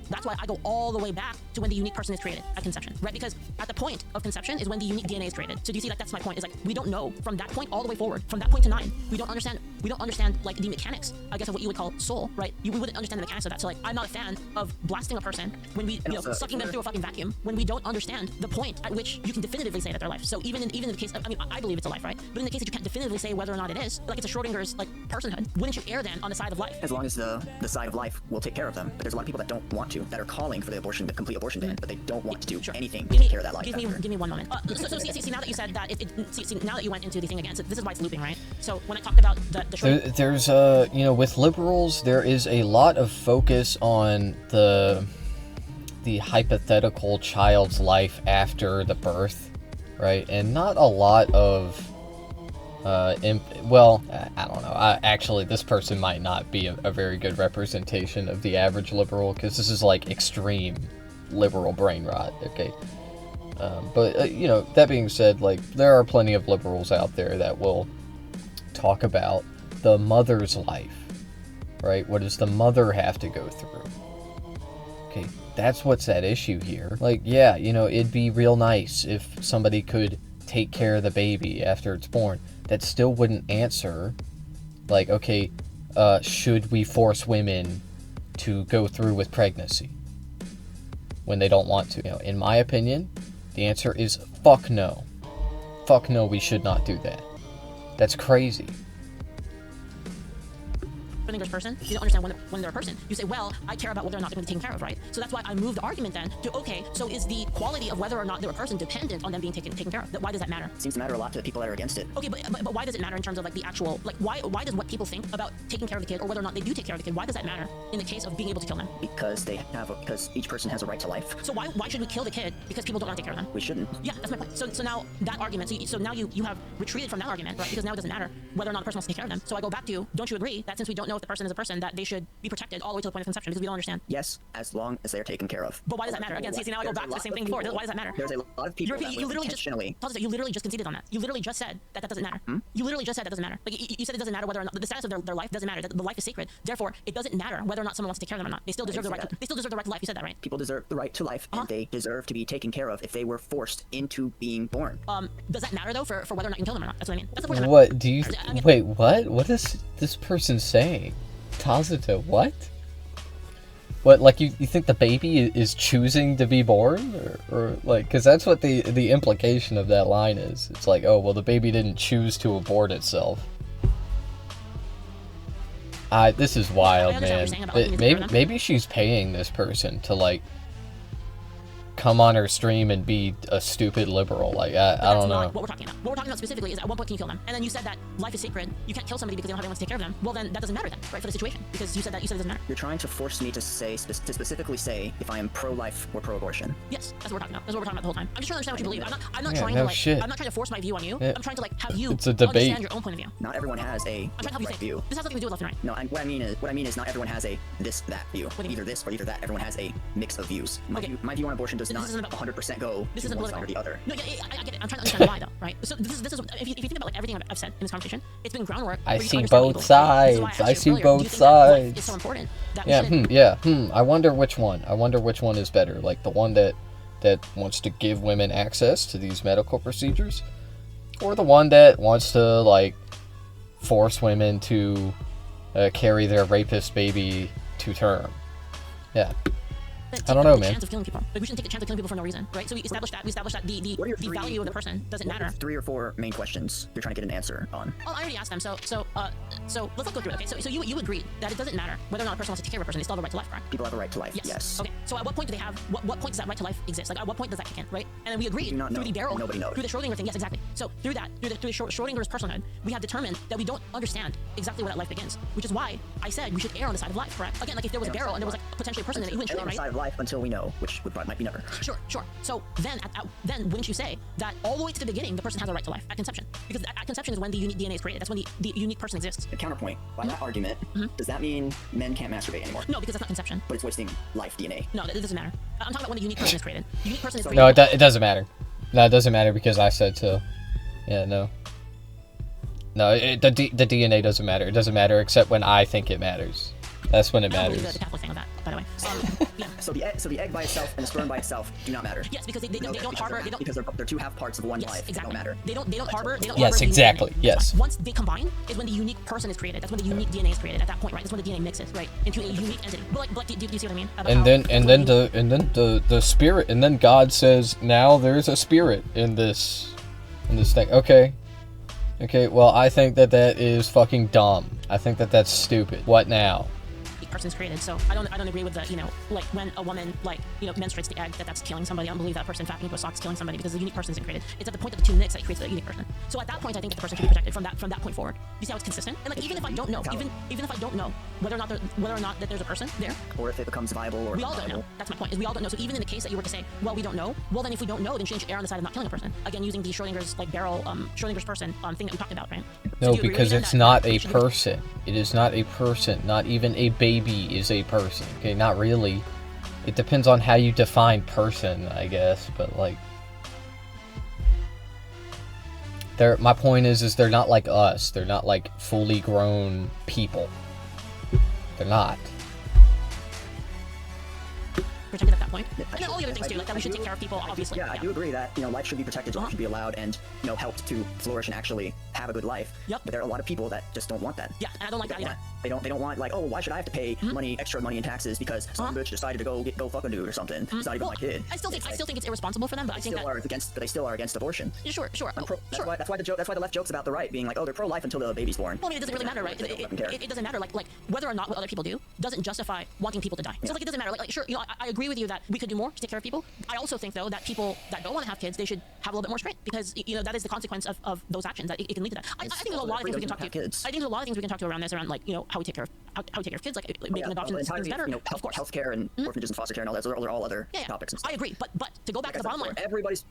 That's why I go all the way back to when the unique person is created at conception, right? Because at the point of conception is when the unique DNA is created. So do you see, like, that's my point, is like, we don't know from that point all the way forward, from that point to 9, we don't understand We don't understand like the mechanics, I guess, of what you would call soul, right? We wouldn't understand the mechanics of that. So like, I'm not a fan of blasting a person when we, sucking them through a fucking vacuum when we don't understand the point at which you can definitively say that they're life. So even in the case, I mean, I believe it's a life, right? But in the case that you can't definitively say whether or not it is, like it's a Schrodinger's like personhood, wouldn't you err then on the side of life? As long as the side of life will take care of them. But there's a lot of people that don't want to, that are calling for the complete abortion ban, but they don't want to do anything to take care of that life. Give me 1 moment. So see, now that you said that, see, now that you went into the thing again, so this is why it's looping, right? So when I talked about the there's with liberals, there is a lot of focus on the hypothetical child's life after the birth, right? And not a lot of I don't know. Actually, this person might not be a very good representation of the average liberal, because this is like extreme liberal brain rot, okay? But that being said, like, there are plenty of liberals out there that will talk about the mother's life, right? What does the mother have to go through? Okay, that's what's at issue here. Like, yeah, it'd be real nice if somebody could take care of the baby after it's born. That still wouldn't answer, like, okay, should we force women to go through with pregnancy when they don't want to? In my opinion, the answer is fuck no. Fuck no, we should not do that. That's crazy. Schrodinger's person, you don't understand when they're a person. You say, well, I care about whether or not they're going to be taken care of, right? So that's why I moved the argument then to, okay, so is the quality of whether or not they're a person dependent on them being taken care of? Why does that matter? It seems to matter a lot to the people that are against it. Okay, but why does it matter in terms of like the actual, like why does what people think about taking care of the kid or whether or not they do take care of the kid, why does that matter in the case of being able to kill them? Because because each person has a right to life. So why should we kill the kid because people don't want to take care of them? We shouldn't. Yeah, that's my point. So now that argument, so now you have retreated from that argument, right? Because now it doesn't matter whether or not the person wants to take care of them. So I go back to, don't you agree that since we don't know if the person is a person, that they should be protected all the way to the point of conception because we don't understand? Yes, as long as they're taken care of. But why does that matter? Again, see, now I go back to the same thing before. Why does that matter? There's a lot of people you literally just conceded on that. You literally just said that doesn't matter. You literally just said that doesn't matter. Like you said it doesn't matter whether or not the status of their life doesn't matter. That the life is sacred. Therefore, it doesn't matter whether or not someone wants to take care of them or not. They still deserve the right. They still deserve the right to life. You said that, right? People deserve the right to life, and they deserve to be taken care of if they were forced into being born. Does that matter though for whether or not you can kill them or not? That's what I mean. That's the point. What do you? Wait, what? What is this person saying? Tazita, what? What, like, you think the baby is choosing to be born? Or like, because that's what the implication of that line is. It's like, oh, well, the baby didn't choose to abort itself. This is wild, man. Maybe she's paying this person to, like, come on her stream and be a stupid liberal. Like, I don't know. What we're talking about. What we're talking about specifically is at what point can you kill them? And then you said that life is sacred. You can't kill somebody because they don't have anyone to take care of them. Well, then that doesn't matter then, right? For the situation, because you said it doesn't matter. You're trying to force me to specifically say if I am pro-life or pro-abortion. Yes, that's what we're talking about. That's what we're talking about the whole time. I'm just trying to understand what you believe. I'm not trying to like. I'm not trying to force my view on you. I'm trying to like have you understand your own point of view. Not everyone has a right view. This has nothing to do with left and right. No, what I mean is not everyone has a that view. Either this or either that. Everyone has a mix of views. My view on abortion does not 100% go to one side or the other. No, I get it. I'm trying to understand why though, right? So this is if you think about like everything I've said in this conversation, it's been groundwork. I see both sides. I see both sides. It's so important that I wonder which one. I wonder which one is better. Like the one that wants to give women access to these medical procedures, or the one that wants to like force women to carry their rapist baby to term. Yeah. I don't know, man. Chance of killing people. Like, we shouldn't take the chance of killing people for no reason, right? So we established that. The value of the person doesn't matter. 3 or 4 main questions you're trying to get an answer on. Oh, I already asked them. So let's go through it. Okay. So you agreed that it doesn't matter whether or not a person wants to take care of a person. They still have a right to life, correct? People have a right to life. Yes. Okay. So at what point do they have? What point does that right to life exist? Like at what point does that kick in, right? And then we agreed through the barrel, nobody knows. Through the Schrodinger thing. Yes, exactly. So through Schrodinger's personhood, we have determined that we don't understand exactly where that life begins, which is why I said we should err on the side of life, correct? Again, like if there was a barrel and there was like potentially a person in it, you wouldn't shoot it, right? On the side of life until we know. Which might be never. Sure. So then wouldn't you say that all the way to the beginning, the person has a right to life at conception? Because at conception is when the unique DNA is created. That's when the unique person exists. The counterpoint, by that argument, does that mean men can't masturbate anymore? No, because that's not conception. But it's wasting life DNA. No, it doesn't matter. I'm talking about when the unique person is created. The unique person is created. No, it doesn't matter. No, it doesn't matter because I said so. Yeah, no. No, the DNA doesn't matter. It doesn't matter except when I think it matters. That's when it matters. The Catholic thing of that, by the way. the way. Yeah. So the egg by itself and the sperm by itself do not matter. Yes, because they don't harbor. They don't, because they're two half parts of one yes, life. Exactly. They don't matter. They don't harbor. They don't yes, harbor exactly. DNA. Yes. Once they combine is when the unique person is created. That's when the unique DNA is created. At that point, right? That's when the DNA mixes, right, into a unique entity. But do you see what I mean? And then the spirit, and then God says, now there's a spirit in this thing. Okay, well, I think that is fucking dumb. I think that that's stupid. What now? Person's created, so I don't agree with the, like when a woman menstruates the egg, that's killing somebody. I don't believe that person fapping into a sock is killing somebody, because the unique person isn't created. It's at the point of the two nicks that creates the unique person. So at that point, I think that the person should be protected from that point forward. You see how it's consistent? And like even if I don't know, even if I don't know whether or not that there's a person there, or if it becomes viable, or we all don't know. That's my point. Is we all don't know. So even in the case that you were to say, well, we don't know, well then if we don't know, then shouldn't you err on the side of not killing a person? Again, using the Schrodinger's barrel, Schrodinger's person thing that we talked about, right? No, because it's not a person. It is not a person. Not even a baby is a person. Okay, not really. It depends on how you define person, I guess, but like my point is they're not like us. They're not like fully grown people. They're not. Protected at that point. And then all the other things too, like that we should take care of people, obviously. Yeah, I do agree that life should be protected, life should be allowed, and helped to flourish and actually have a good life. Yep. But there are a lot of people that just don't want that. Yeah, and I don't like that either. They don't want, like, oh, why should I have to pay extra money in taxes because some bitch decided to go fuck a dude or something. It's not even my kid. I still think it's irresponsible for them, but I think they still are against abortion. Sure. That's why the left jokes about the right being like, oh, they're pro-life until the baby's born. Well, I mean, it doesn't really matter, right? It doesn't matter, like whether or not what other people do doesn't justify wanting people to die. So like it doesn't matter. Like sure, I agree with you that we could do more to take care of people. I also think though that people that don't want to have kids, they should have a little bit more restraint, because that is the consequence of those actions. That it can lead to that. I think there's a lot of things we can talk to. I think there's a lot of things we can talk to around this, around like how we take care of kids, like making adoption things better. Of course, healthcare and orphanages and foster care and all that. Those are all other topics. And stuff. I agree, but to go back to the bottom line,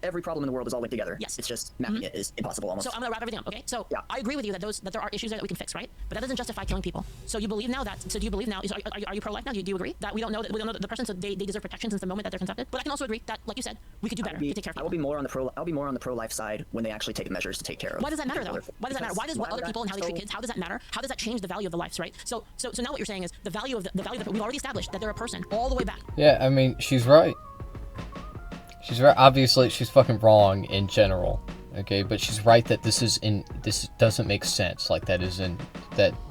every problem in the world is all linked together. Yes, it's just mapping it is impossible almost. So I'm gonna wrap everything up. Okay, so I agree with you that there are issues that we can fix, right? But that doesn't justify killing people. So you believe now that? So do you believe now? Are you pro-life now? Do you agree that we don't know that the person, so they deserve protection since the moment that they're concepted? But I can also agree that, like you said, we could do better to take care of people. I'll be more on the pro-life side when they actually take measures to take care of. Why does that matter though? Why does that matter? Why does what other people and how they treat kids? How does that matter? How does that change the value of the lives, right? So now what you're saying is the value of we've already established that they're a person all the way back. Yeah, I mean, she's right. She's right. Obviously, she's fucking wrong in general. Okay, but she's right that this doesn't make sense. Like that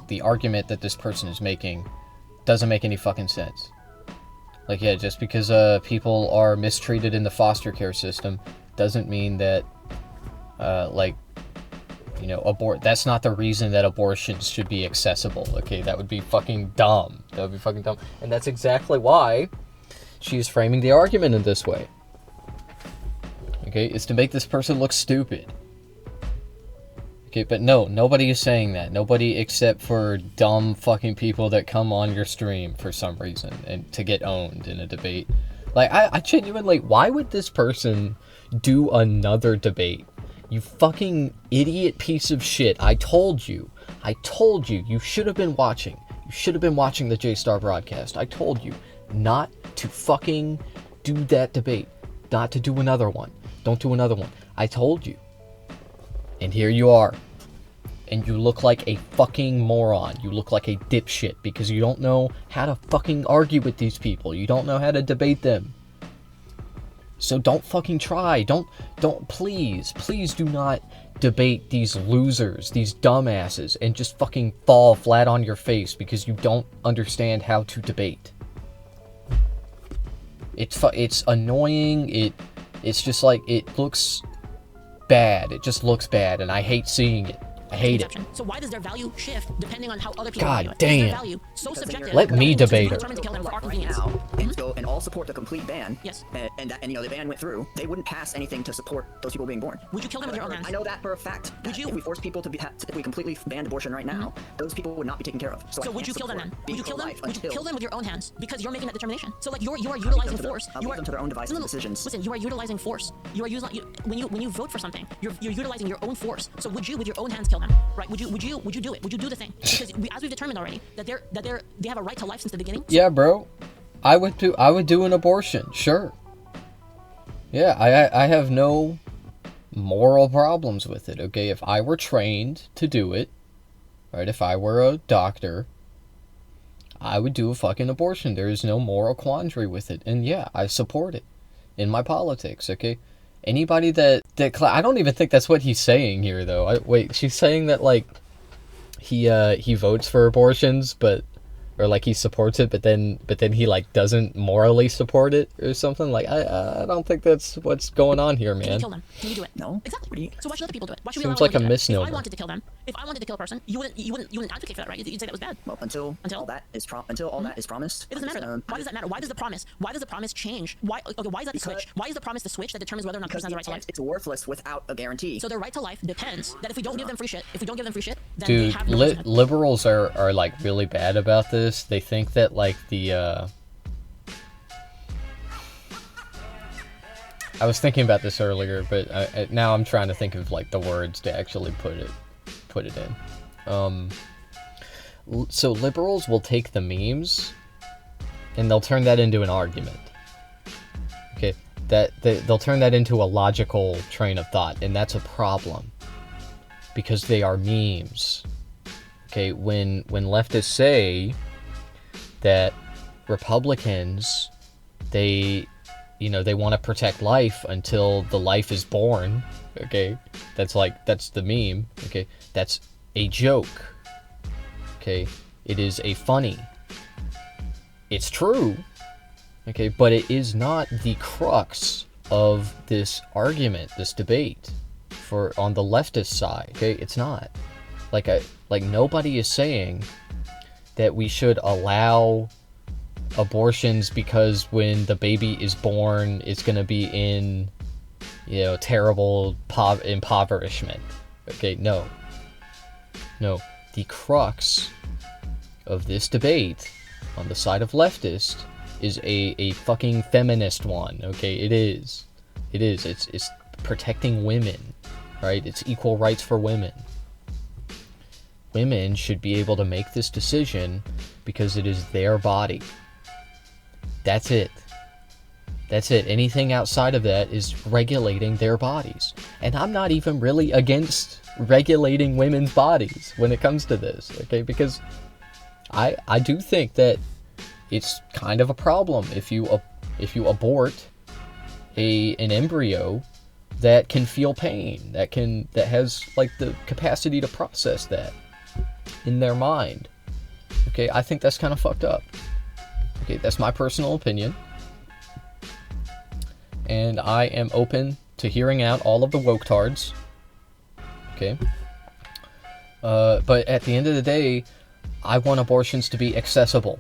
the argument that this person is making doesn't make any fucking sense. Like, yeah, just because people are mistreated in the foster care system doesn't mean that that's not the reason that abortions should be accessible. Okay, that would be fucking dumb. And that's exactly why she's framing the argument in this way. Okay, it's to make this person look stupid. Okay, but no, nobody is saying that. Nobody except for dumb fucking people that come on your stream for some reason and to get owned in a debate. Like, I genuinely, why would this person do another debate? You fucking idiot piece of shit. I told you, you should have been watching. You should have been watching the J-Star broadcast. I told you not to fucking do that debate. Not to do another one. Don't do another one. I told you. And here you are. And you look like a fucking moron. You look like a dipshit because you don't know how to fucking argue with these people. You don't know how to debate them. So don't fucking try. Please do not debate these losers, these dumbasses, and just fucking fall flat on your face because you don't understand how to debate. It's annoying. It's just like, it looks bad. It just looks bad, and I hate seeing it. I hate it. So why does their value shift depending on how other people God value it? damn. Is their value so subjective? Let me debate her. Determined to kill them for our Right convenience. now, and all support the complete ban. Yes. And the ban went through. They wouldn't pass anything to support those people being born. Would you kill them with your own hands? I know that for a fact. Would you? If we force people if we completely banned abortion right now, those people would not be taken care of. So would you kill them then? Would you kill them? Would you until- kill them with your own hands? Because you're making that determination. So like you are utilizing force. I'll leave them to their own devices and decisions. Listen, you are utilizing force. You are using when you vote for something, you're utilizing your own force. So would you with your own hands kill them? Right? Would you do it? Would you do the thing? Because as we've determined already that they have a right to life since the beginning. Yeah, bro. I would do an abortion. Sure. Yeah, I have no moral problems with it. Okay, if I were trained to do it, right? If I were a doctor, I would do a fucking abortion. There is no moral quandary with it. And yeah, I support it in my politics, okay? Anybody that I don't even think that's what he's saying here, though. Wait, she's saying that, like, he votes for abortions, or like he supports it, but then he like doesn't morally support it or something. Like I don't think that's what's going on here, man. Can you kill them? Can you do it? No. Exactly. So why should other people do it? Why should we Seems allow like a anyone to do it? misnomer. If I wanted to kill them, if I wanted to kill a person, you wouldn't advocate for that, right? You'd say that was bad. Well, until all that is promised. It doesn't matter though. Why does that matter? Why does the promise change? Why is that the switch? Why is the promise the switch that determines whether or not the person has the right to life? It's worthless without a guarantee. So their right to life depends that if we don't give them free shit, then Dude, they have no reason. liberals are like really bad about this. They think that like the I was thinking about this earlier, but now I'm trying to think of like the words to actually put it in. So liberals will take the memes and they'll turn that into an argument. Okay, they'll turn that into a logical train of thought, and that's a problem because they are memes. Okay, when leftists say that Republicans, they want to protect life until the life is born, okay? That's the meme, okay? That's a joke, okay? It is a funny. It's true, okay? But it is not the crux of this argument, this debate on the leftist side, okay? It's not. Like nobody is saying that we should allow abortions because when the baby is born, it's going to be in, terrible impoverishment. Okay, no. The crux of this debate on the side of leftist is a fucking feminist one. Okay, it is. It's protecting women, right? It's equal rights for women. Women should be able to make this decision because it is their body. That's it. Anything outside of that is regulating their bodies. And I'm not even really against regulating women's bodies when it comes to this, okay? Because I do think that it's kind of a problem if you abort an embryo that can feel pain, that has like the capacity to process that in their mind. Okay, I think that's kind of fucked up. Okay, that's my personal opinion. And I am open to hearing out all of the woke-tards. Okay? But at the end of the day, I want abortions to be accessible.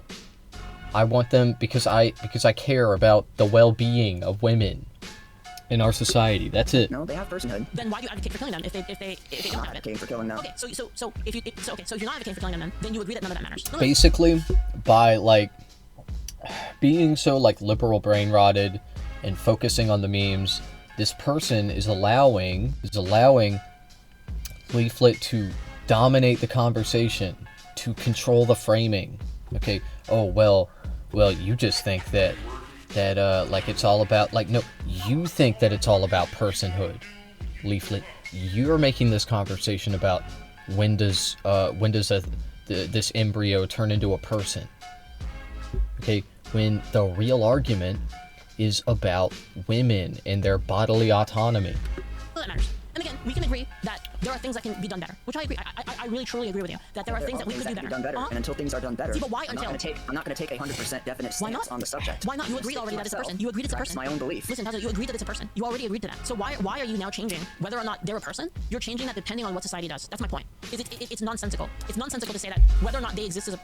I want them because I care about the well-being of women in our society. That's it. No, they have personhood. Then why do you advocate for killing them if they don't have it? Advocating for killing them. Okay, so if you're not advocating for killing them, then you agree that none of that matters. Basically, by like being so like liberal brain rotted and focusing on the memes, this person is allowing Leaflit to dominate the conversation, to control the framing. Okay, oh well you just think that like it's all about, like, no, you think that it's all about personhood. Leaflit, you're making this conversation about when does this embryo turn into a person. Okay, when the real argument is about women and their bodily autonomy. Well, that matters. And again, we can agree that there are things that can be done better, which I agree. I really truly agree with you that there are things that we could do better. And until things are done better, see, but why I'm not going to take a 100% definite stance on the subject. Why not? You agreed already that it's a person. You agreed it's a person. That's my own belief. Listen, Tazo, you agreed that it's a person. You already agreed to that. So why are you now changing whether or not they're a person? You're changing that depending on what society does. That's my point. It's nonsensical. It's nonsensical to say that whether or not they exist as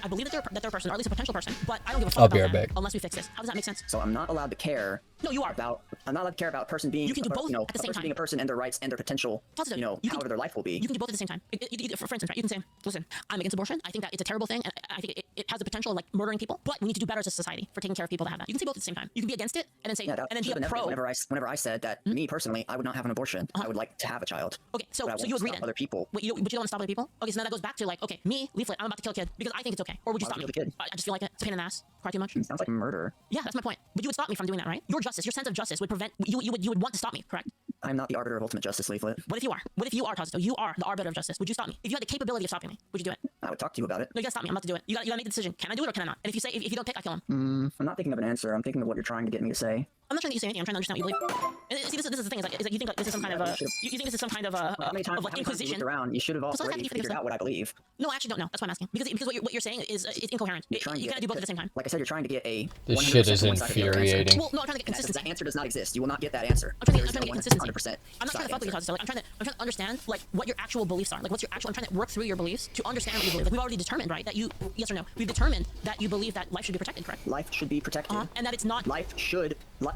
I believe that they're a person, or at least a potential person, but I don't give a fuck about that unless we fix this. How does that make sense? So I'm not allowed to care. No, you are. I'm not allowed to care about a person being. You can do both at the same time. Being a person and their rights and their potential. However their life will be. You can do both at the same time. For instance, right? You can say, listen, I'm against abortion. I think that it's a terrible thing, and I think it has the potential of like murdering people. But we need to do better as a society for taking care of people that have that. You can say both at the same time. You can be against it and then say, and then be a pro. Whenever I said that me personally, I would not have an abortion. I would like to have a child. Okay, so you agree then? Other people. Wait, but you don't want to stop other people? Okay, so now that goes back to like, okay, me, Leaflit, I'm about to kill a kid because I think it's okay. Or would you stop me? I just feel like it. It's a pain in the ass. Cry too much. It sounds like murder. Yeah, that's my point. But you would stop me from doing that, right? Your justice, your sense of justice would prevent you would want to stop me, correct? I'm not the arbiter of ultimate justice, Leaflet. What if you are? What if you are, Kazuto? You are the arbiter of justice. Would you stop me? If you had the capability of stopping me, would you do it? I would talk to you about it. No, you gotta stop me. I'm about to do it. You gotta make a decision. Can I do it or can I not? And if you don't pick, I kill him. I'm not thinking of an answer. I'm thinking of what you're trying to get me to say. I'm not trying to get you to say anything. I'm trying to understand what you believe. And see, this is the thing. Is like you think like this is some kind of a you think this is some kind of a How many times of like you inquisition. looked around? You should have So already figured out what I believe. No, I actually don't know. That's why I'm asking. Because what you're saying is it's incoherent. You gotta do both at the same time. Like I said, you're trying to get a. This shit is infuriating. Well, no, I'm trying to get consistency. That answer does not exist. You will not get that answer. I'm trying to get consistency. 100%. I'm not trying to fuck with you, Kazuto. Like, I'm trying to understand like what your actual beliefs are. Like what's your actual. I'm trying to work through your beliefs to understand what you believe. Like we've already determined, right? That you yes or no. We've determined that you believe that life should be protected, correct? Life should be protected. And that it's not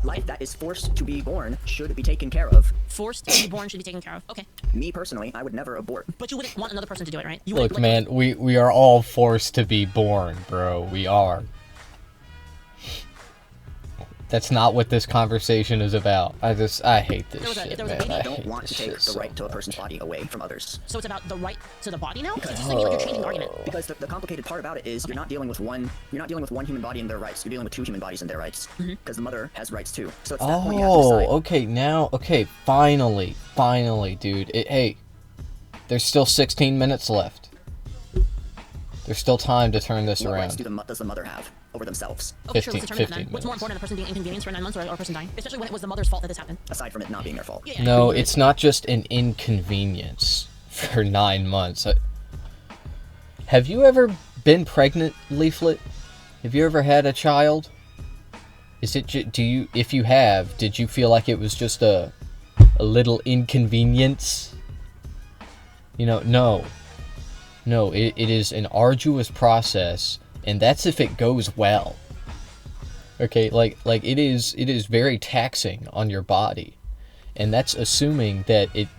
Life that is forced to be born should be taken care of. forced to be born should be taken care of. Okay. Me personally, I would never abort. But you wouldn't want another person to do it, right? You Look, wouldn't, man, we are all forced to be born, bro. We are. That's not what this conversation is about. I hate this shit, man. I don't want to take the right to a person's body away from others. So it's about the right to the body now? Because you're changing the argument. Because the complicated part about it is you're not dealing with one human body and their rights. You're dealing with two human bodies and their rights. Because the mother has rights too. So it's that point you have to decide. Okay, finally, dude. Hey, there's still 16 minutes left. There's still time to turn this What around. rights does the mother have over themselves? Okay, sure, let's 15 determine that then. What's more minutes. important, a person being inconvenienced for 9 months or a person dying? Especially when it was the mother's fault that this happened. Aside from it not being their fault. Yeah, No, it's not just an inconvenience for 9 months. Have you ever been pregnant, Leaflit? Have you ever had a child? Is it if you have, did you feel like it was just a little inconvenience? You know, no, it is an arduous process, and that's if it goes well. Okay, like it is very taxing on your body, and that's assuming that it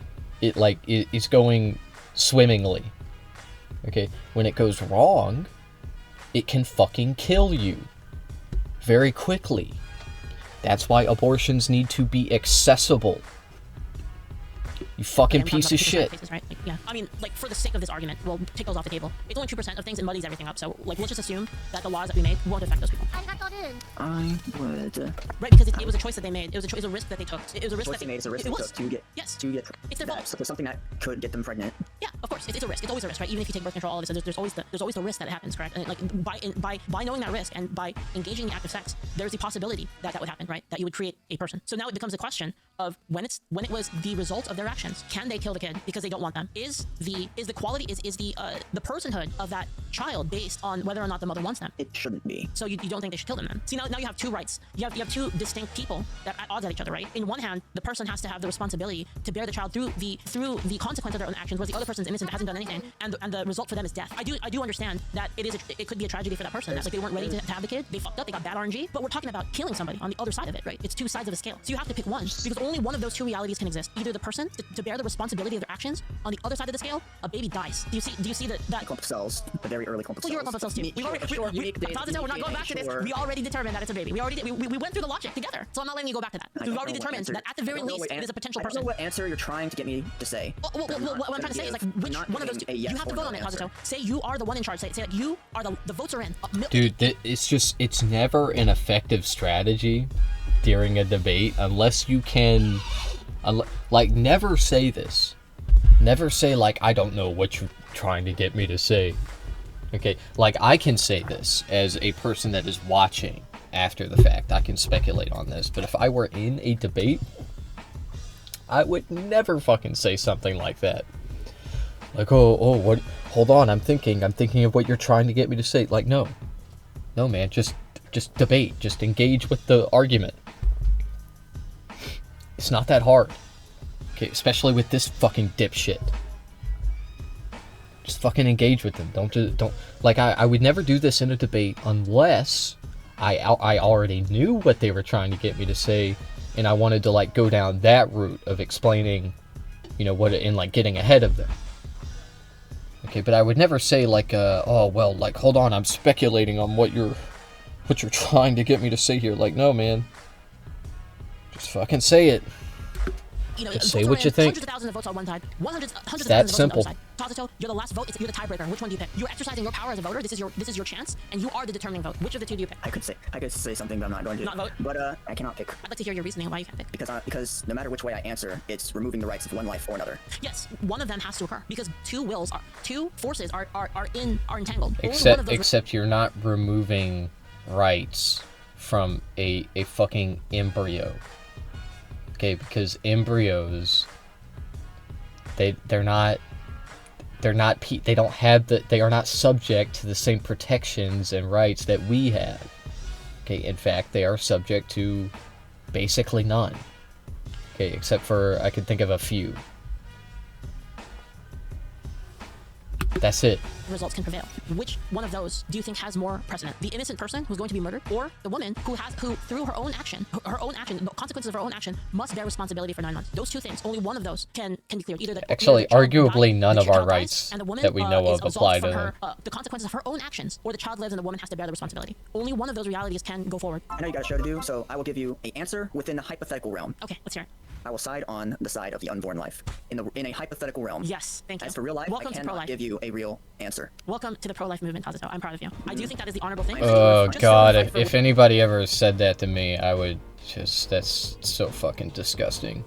is going swimmingly. Okay, when it goes wrong, it can fucking kill you very quickly. That's why abortions need to be accessible. You fucking piece of shit. Cases, right? Like, yeah. I mean, like, for the sake of this argument, we'll take those off the table. It's only 2% of things and muddies everything up. So, like, let's just assume that the laws that we make won't affect those people. I would. Right, because it was a choice that they made. It was a risk that they took. It was a risk that they made. It's a risk they took to get. Yes. To get. It's their fault. So there's something that could get them pregnant. Yeah, of course. It's a risk. It's always a risk, right? Even if you take birth control, all of this, there's always the risk that it happens, correct? And like by knowing that risk and by engaging in the act of sex, there's the possibility that would happen, right? That you would create a person. So now it becomes a question of when it was the result of their actions, can they kill the kid because they don't want them? Is the quality is the personhood of that child based on whether or not the mother wants them? It shouldn't be. So you don't think they should kill them then? See, now you have two rights. You have two distinct people that are at odds at each other, right? In one hand, the person has to have the responsibility to bear the child through the consequence of their own actions, where the other person's innocent, hasn't done anything, and the result for them is death. I do understand that it could be a tragedy for that person. That, like, they weren't ready to have the kid, they fucked up, they got bad RNG. But we're talking about killing somebody on the other side of it, right? It's two sides of a scale. So you have to pick one, because only one of those two realities can exist. Either the person to bear the responsibility of their actions. On the other side of the scale, a baby dies. Do you see that Clump of cells, the very early clump of cells. Well, you're a clump of cells too. We're not going back to this. We already determined that it's a baby. We went through the logic together. So I'm not letting you go back to that. We've already determined that at the very least it is a potential person. I don't know what answer you're trying to get me to say. Well, what I'm trying to say is, like, which one of those two? You have to vote on it, Kazuto. Say you are the one in charge. Say that you are the votes are in. Dude, it's never an effective strategy during a debate unless you can, like, never say this. Never say, like, I don't know what you're trying to get me to say. Okay, like, I can say this as a person that is watching after the fact. I can speculate on this, but if I were in a debate, I would never fucking say something like that. Like, oh, what? Hold on, I'm thinking of what you're trying to get me to say. Like, no, man, just debate, just engage with the argument. It's not that hard. Okay, especially with this fucking dipshit. Just fucking engage with them. Don't like, I would never do this in a debate unless I already knew what they were trying to get me to say, and I wanted to, like, go down that route of explaining, you know, like, getting ahead of them. Okay, but I would never say, like, oh, well, like, hold on, I'm speculating on what you're trying to get me to say here. Like, no, man. Just fucking say it. you know, Just say what you think. Hundreds of thousands of votes on one side, hundreds of That thousands simple. of votes on the other side. Tazuto, you're the last vote. You're the tiebreaker. Which one do you pick? You're exercising your power as a voter. This is your chance, and you are the determining vote. Which of the two do you pick? I could say something, but I'm not going to. Not vote? But I cannot pick. I'd like to hear your reasoning why you can't pick. Because no matter which way I answer, it's removing the rights of one life or another. Yes, one of them has to occur because two forces are entangled. Except you're not removing rights from a fucking embryo. Okay, because embryos, they are not subject to the same protections and rights that we have. Okay, in fact, they are subject to basically none. Okay, except for I can think of a few. That's it. Results can prevail. Which one of those do you think has more precedent? The innocent person who's going to be murdered, or the woman who through her own action, the consequences of her own action, must bear responsibility for 9 months? Those two things, only one of those can be cleared. Actually, arguably none of our rights that we know of apply to her. The consequences of her own actions, or the child lives and the woman has to bear the responsibility. Only one of those realities can go forward. I know you got a show to do, so I will give you an answer within the hypothetical realm. Okay, let's hear it. I will side on the side of the unborn life in a hypothetical realm. Yes, thank you. As for real life, Welcome I cannot give you a real answer. Welcome to the pro-life movement, Tazuto. I'm proud of you. I do think that is the honorable thing. Oh god, if anybody ever said that to me, I would just... That's so fucking disgusting.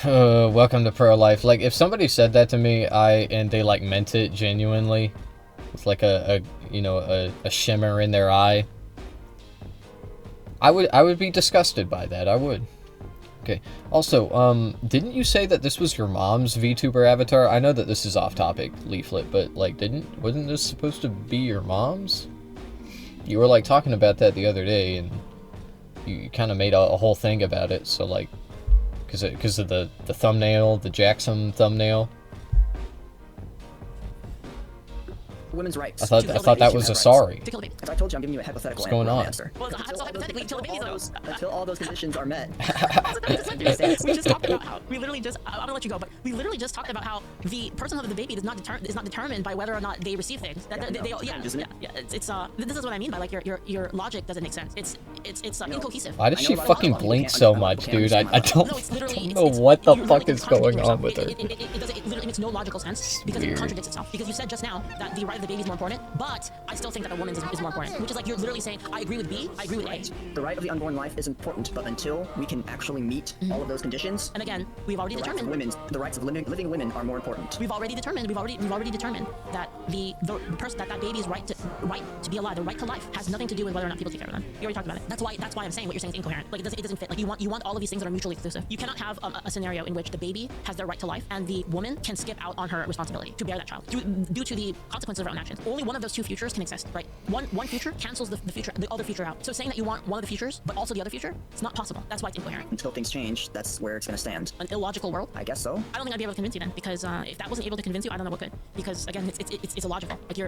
Welcome to pro-life. Like, if somebody said that to me, and they, like, meant it genuinely, with, like, a shimmer in their eye, I would be disgusted by that. I would. Okay. Also, didn't you say that this was your mom's VTuber avatar? I know that this is off topic, Leaflet, but like, wasn't this supposed to be your mom's? You were like talking about that the other day, and you kind of made a whole thing about it. So like, because of the thumbnail, the Jackson thumbnail. Women's rights. I thought that was a sorry. As I told you, I'm giving you a hypothetical What's going on? answer. Well, hypothetically, Until all those conditions are met. We just talked about how I'm gonna let you go, but we literally just talked about how the personhood of the baby is not determined by whether or not they receive things. This is what I mean by like your logic doesn't make sense. It's incohesive. Why does she fucking blink so much, dude? I don't know what the fuck is going on with her. It literally makes no logical sense because it contradicts itself. Because you said just now that the right of the baby is more important, but I still think that the woman's is more important. Which is like you're literally saying, I agree with B, I agree with A. The right of the unborn life is important, but until we can actually meet all of those conditions, and again, we've already determined the rights of living women are more important. We've already determined that that baby's right to be alive, the right to life, has nothing to do with whether or not people take care of them. We already talked about it. That's why I'm saying what you're saying is incoherent. Like it doesn't fit. Like you want all of these things that are mutually exclusive. You cannot have a scenario in which the baby has their right to life and the woman can skip out on her responsibility to bear that child due to the consequences of her own actions. Only one of those two futures can exist, right? One future cancels the other future out. So saying that you want one of the futures but also the other future, it's not possible. That's why it's incoherent. Until things change, that's where it's going to stand. An illogical world? I guess so. I don't think I'd be able to convince you then, because if that wasn't able to convince you, I don't know what could. Because again, it's illogical. Like I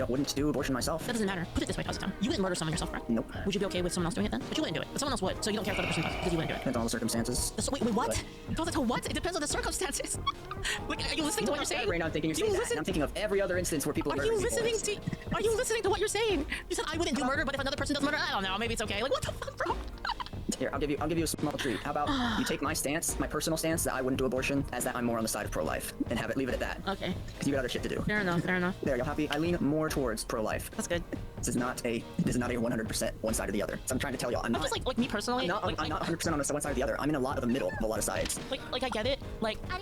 wouldn't do abortion myself. That doesn't matter. Put it this way, Tazuto. You wouldn't murder someone yourself, right? Nope. Would you be okay with someone else doing it then? But you wouldn't do it. But someone else would. So you don't care if the other person does because you wouldn't do it. Depends on all the circumstances. Wait, what? Tazuto, what? It depends on the circumstances. Like, are you listening to what you're saying? Right now, I'm thinking you're saying that, and I'm thinking of every other instance where people. Are you listening to what you're saying? You said I wouldn't do murder, but if another person does murder, I don't know. Maybe it's okay. Like what the fuck, bro? Here, I'll give you a small treat. How about you take my stance, my personal stance that I wouldn't do abortion, as that I'm more on the side of pro-life, and leave it at that. Okay. Because you got other shit to do. Fair enough. There, you're happy. I lean more towards pro-life. That's good. This is not a 100% one side or the other. So I'm trying to tell you, I'm not. Just like me personally. I'm not 100% on one side or the other. I'm in a lot of the middle of a lot of sides. Like I get it. Like I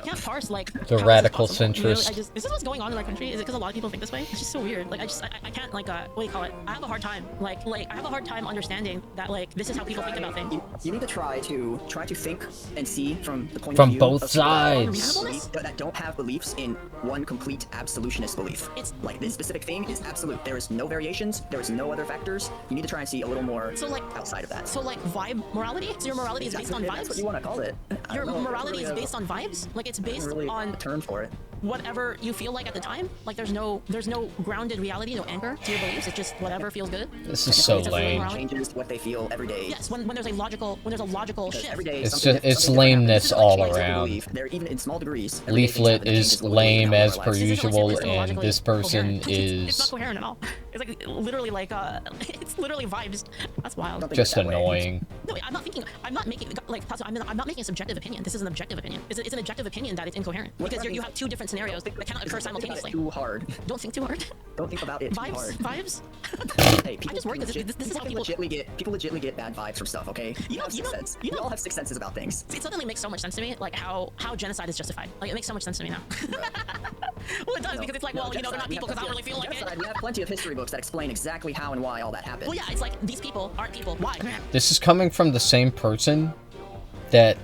can't parse like the radical centrist. This is what's going on in our country. Is it because a lot of people think this way? It's just so weird. Like I can't like what do you call it? I have a hard time. Like I have a hard time understanding that like this is how people think about things. You need to try to think and see from the point of view both sides that don't have beliefs in one complete absolutionist belief. It's like this specific thing is absolute. There is no variations. There is no other factors. You need to try and see a little more outside of that. So like vibe morality? So your morality is based on vibes? That's what you want to call it. Your morality is based on vibes? Like it's based on a term for it. Whatever you feel like at the time? Like there's no grounded reality, no anchor to your beliefs. It's just whatever feels good. This is so lame. Changes what they feel every day. Yes, when there's a logical shift. Every day it's lameness all around. They're even in small degrees. Leaflet is lame as per usual, and this person is... It's not coherent at all. It's like literally like it's literally vibes. That's wild. Just annoying. No, I'm not thinking. I'm not making like. I'm not making a subjective opinion. This is an objective opinion. It's an objective opinion that it's incoherent because you have two different scenarios that cannot occur simultaneously. Too hard. Don't think too hard. Don't think about it too Vibes. hard. Vibes. Hey, people, I just worry because this is how people legitimately get bad vibes from stuff. Okay. We all have sixth senses about things. It suddenly makes so much sense to me, like how genocide is justified. Like it makes so much sense to me now. Well, it does because it's like, well, they're not people because I don't really feel like it. We have plenty of history books that explain exactly how and why all that happened. Well, yeah, it's like these people aren't people. Why? This is coming from the same person that,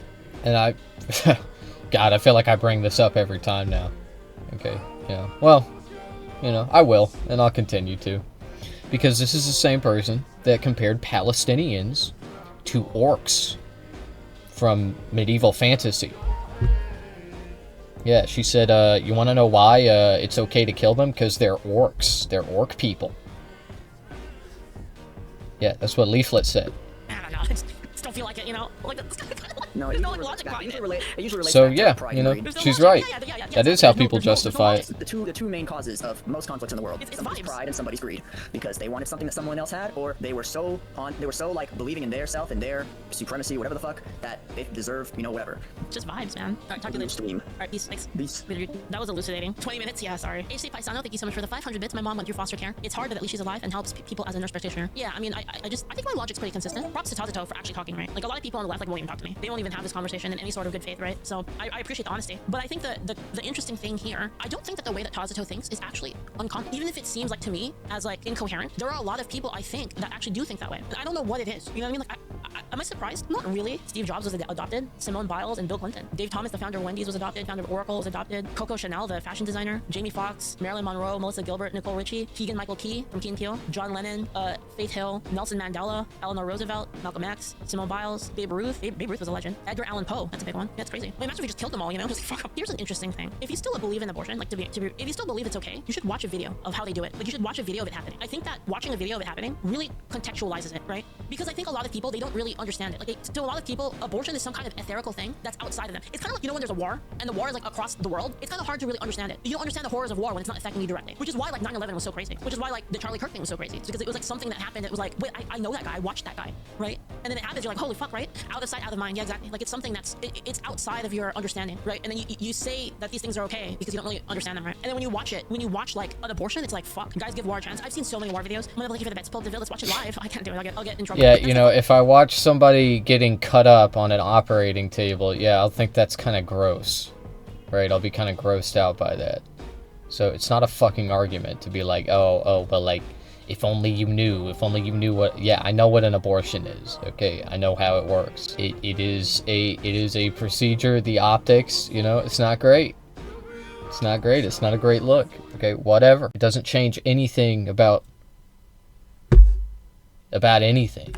and I, God, I feel like I bring this up every time now. Okay, yeah. Well, I will, and I'll continue to. Because this is the same person that compared Palestinians to orcs from medieval fantasy. Yeah, she said, you want to know why it's okay to kill them? Because they're orcs. They're orc people. Yeah, that's what Leaflit said. I don't know. I just don't feel like it, Like, no, there's no like logic behind it. It usually relates So back to yeah, pride and greed. she's right. Yeah, That is how people justify it. The two main causes of most conflicts in the world: It's somebody's vibes. pride and somebody's greed, because they wanted something that someone else had, or they were so like believing in their self and their supremacy, whatever the fuck, that they deserve, whatever. Just vibes, man. All right, talk to you later. Stream. All right, peace. Thanks. Peace. That was elucidating. 20 minutes? Yeah, sorry. HC Paisano, thank you so much for the 500 bits. My mom went through foster care. It's hard, but at least she's alive and helps people as a nurse practitioner. Yeah, I mean, I think my logic's pretty consistent. Props to Tazuto for actually talking right. Like, a lot of people on the left, won't even talk to me. They won't even have this conversation in any sort of good faith, right? So I appreciate the honesty. But I think the interesting thing here, I don't think that the way that Tazuto thinks is actually uncommon. Even if it seems like to me as like incoherent, there are a lot of people I think that actually do think that way. And I don't know what it is. You know what I mean? Like, am I surprised? Not really. Steve Jobs was adopted. Simone Biles and Bill Clinton. Dave Thomas, the founder of Wendy's, was adopted. Founder of Oracle was adopted. Coco Chanel, the fashion designer. Jamie Foxx, Marilyn Monroe, Melissa Gilbert, Nicole Richie, Keegan Michael Key from Key and Peele, John Lennon, Faith Hill, Nelson Mandela, Eleanor Roosevelt, Malcolm X, Simone Biles, Babe Ruth. Babe Ruth was a legend. Edgar Allan Poe. That's a big one. Yeah, that's crazy. Like, imagine if we just killed them all, Just fuck up. Here's an interesting thing. If you still believe in abortion, like if you still believe it's okay, you should watch a video of how they do it. Like you should watch a video of it happening. I think that watching a video of it happening really contextualizes it, right? Because I think a lot of people, they don't really understand it. Like to a lot of people, abortion is some kind of etherical thing that's outside of them. It's kind of like, when there's a war and the war is like across the world, it's kind of hard to really understand it. You don't understand the horrors of war when it's not affecting you directly, which is why like 9/11 was so crazy, which is why like the Charlie Kirk thing was so crazy. It's because it was like something that happened. It was like, wait, I know that guy, I watched that guy, right? And then it happens, you're like, holy fuck, right? Out of sight, out of mind. Yeah, exactly. Like it's something that's it's outside of your understanding, right? And then you say that these things are okay because you don't really understand them, right? And then when you watch like an abortion, it's like, fuck, guys give war a chance. I've seen so many war videos. I'm gonna thank you for the bets. Pull Deville, let's watch it live. I can't do it. I'll get in trouble. Yeah, if I watch somebody getting cut up on an operating table, yeah, I'll think that's kind of gross, right? I'll be kind of grossed out by that. So it's not a fucking argument to be like, oh, but like, if only you knew what. Yeah, I know what an abortion is. Okay, I know how it works. It is a procedure. The optics, it's not great. It's not great. It's not a great look. Okay, whatever. It doesn't change anything about anything.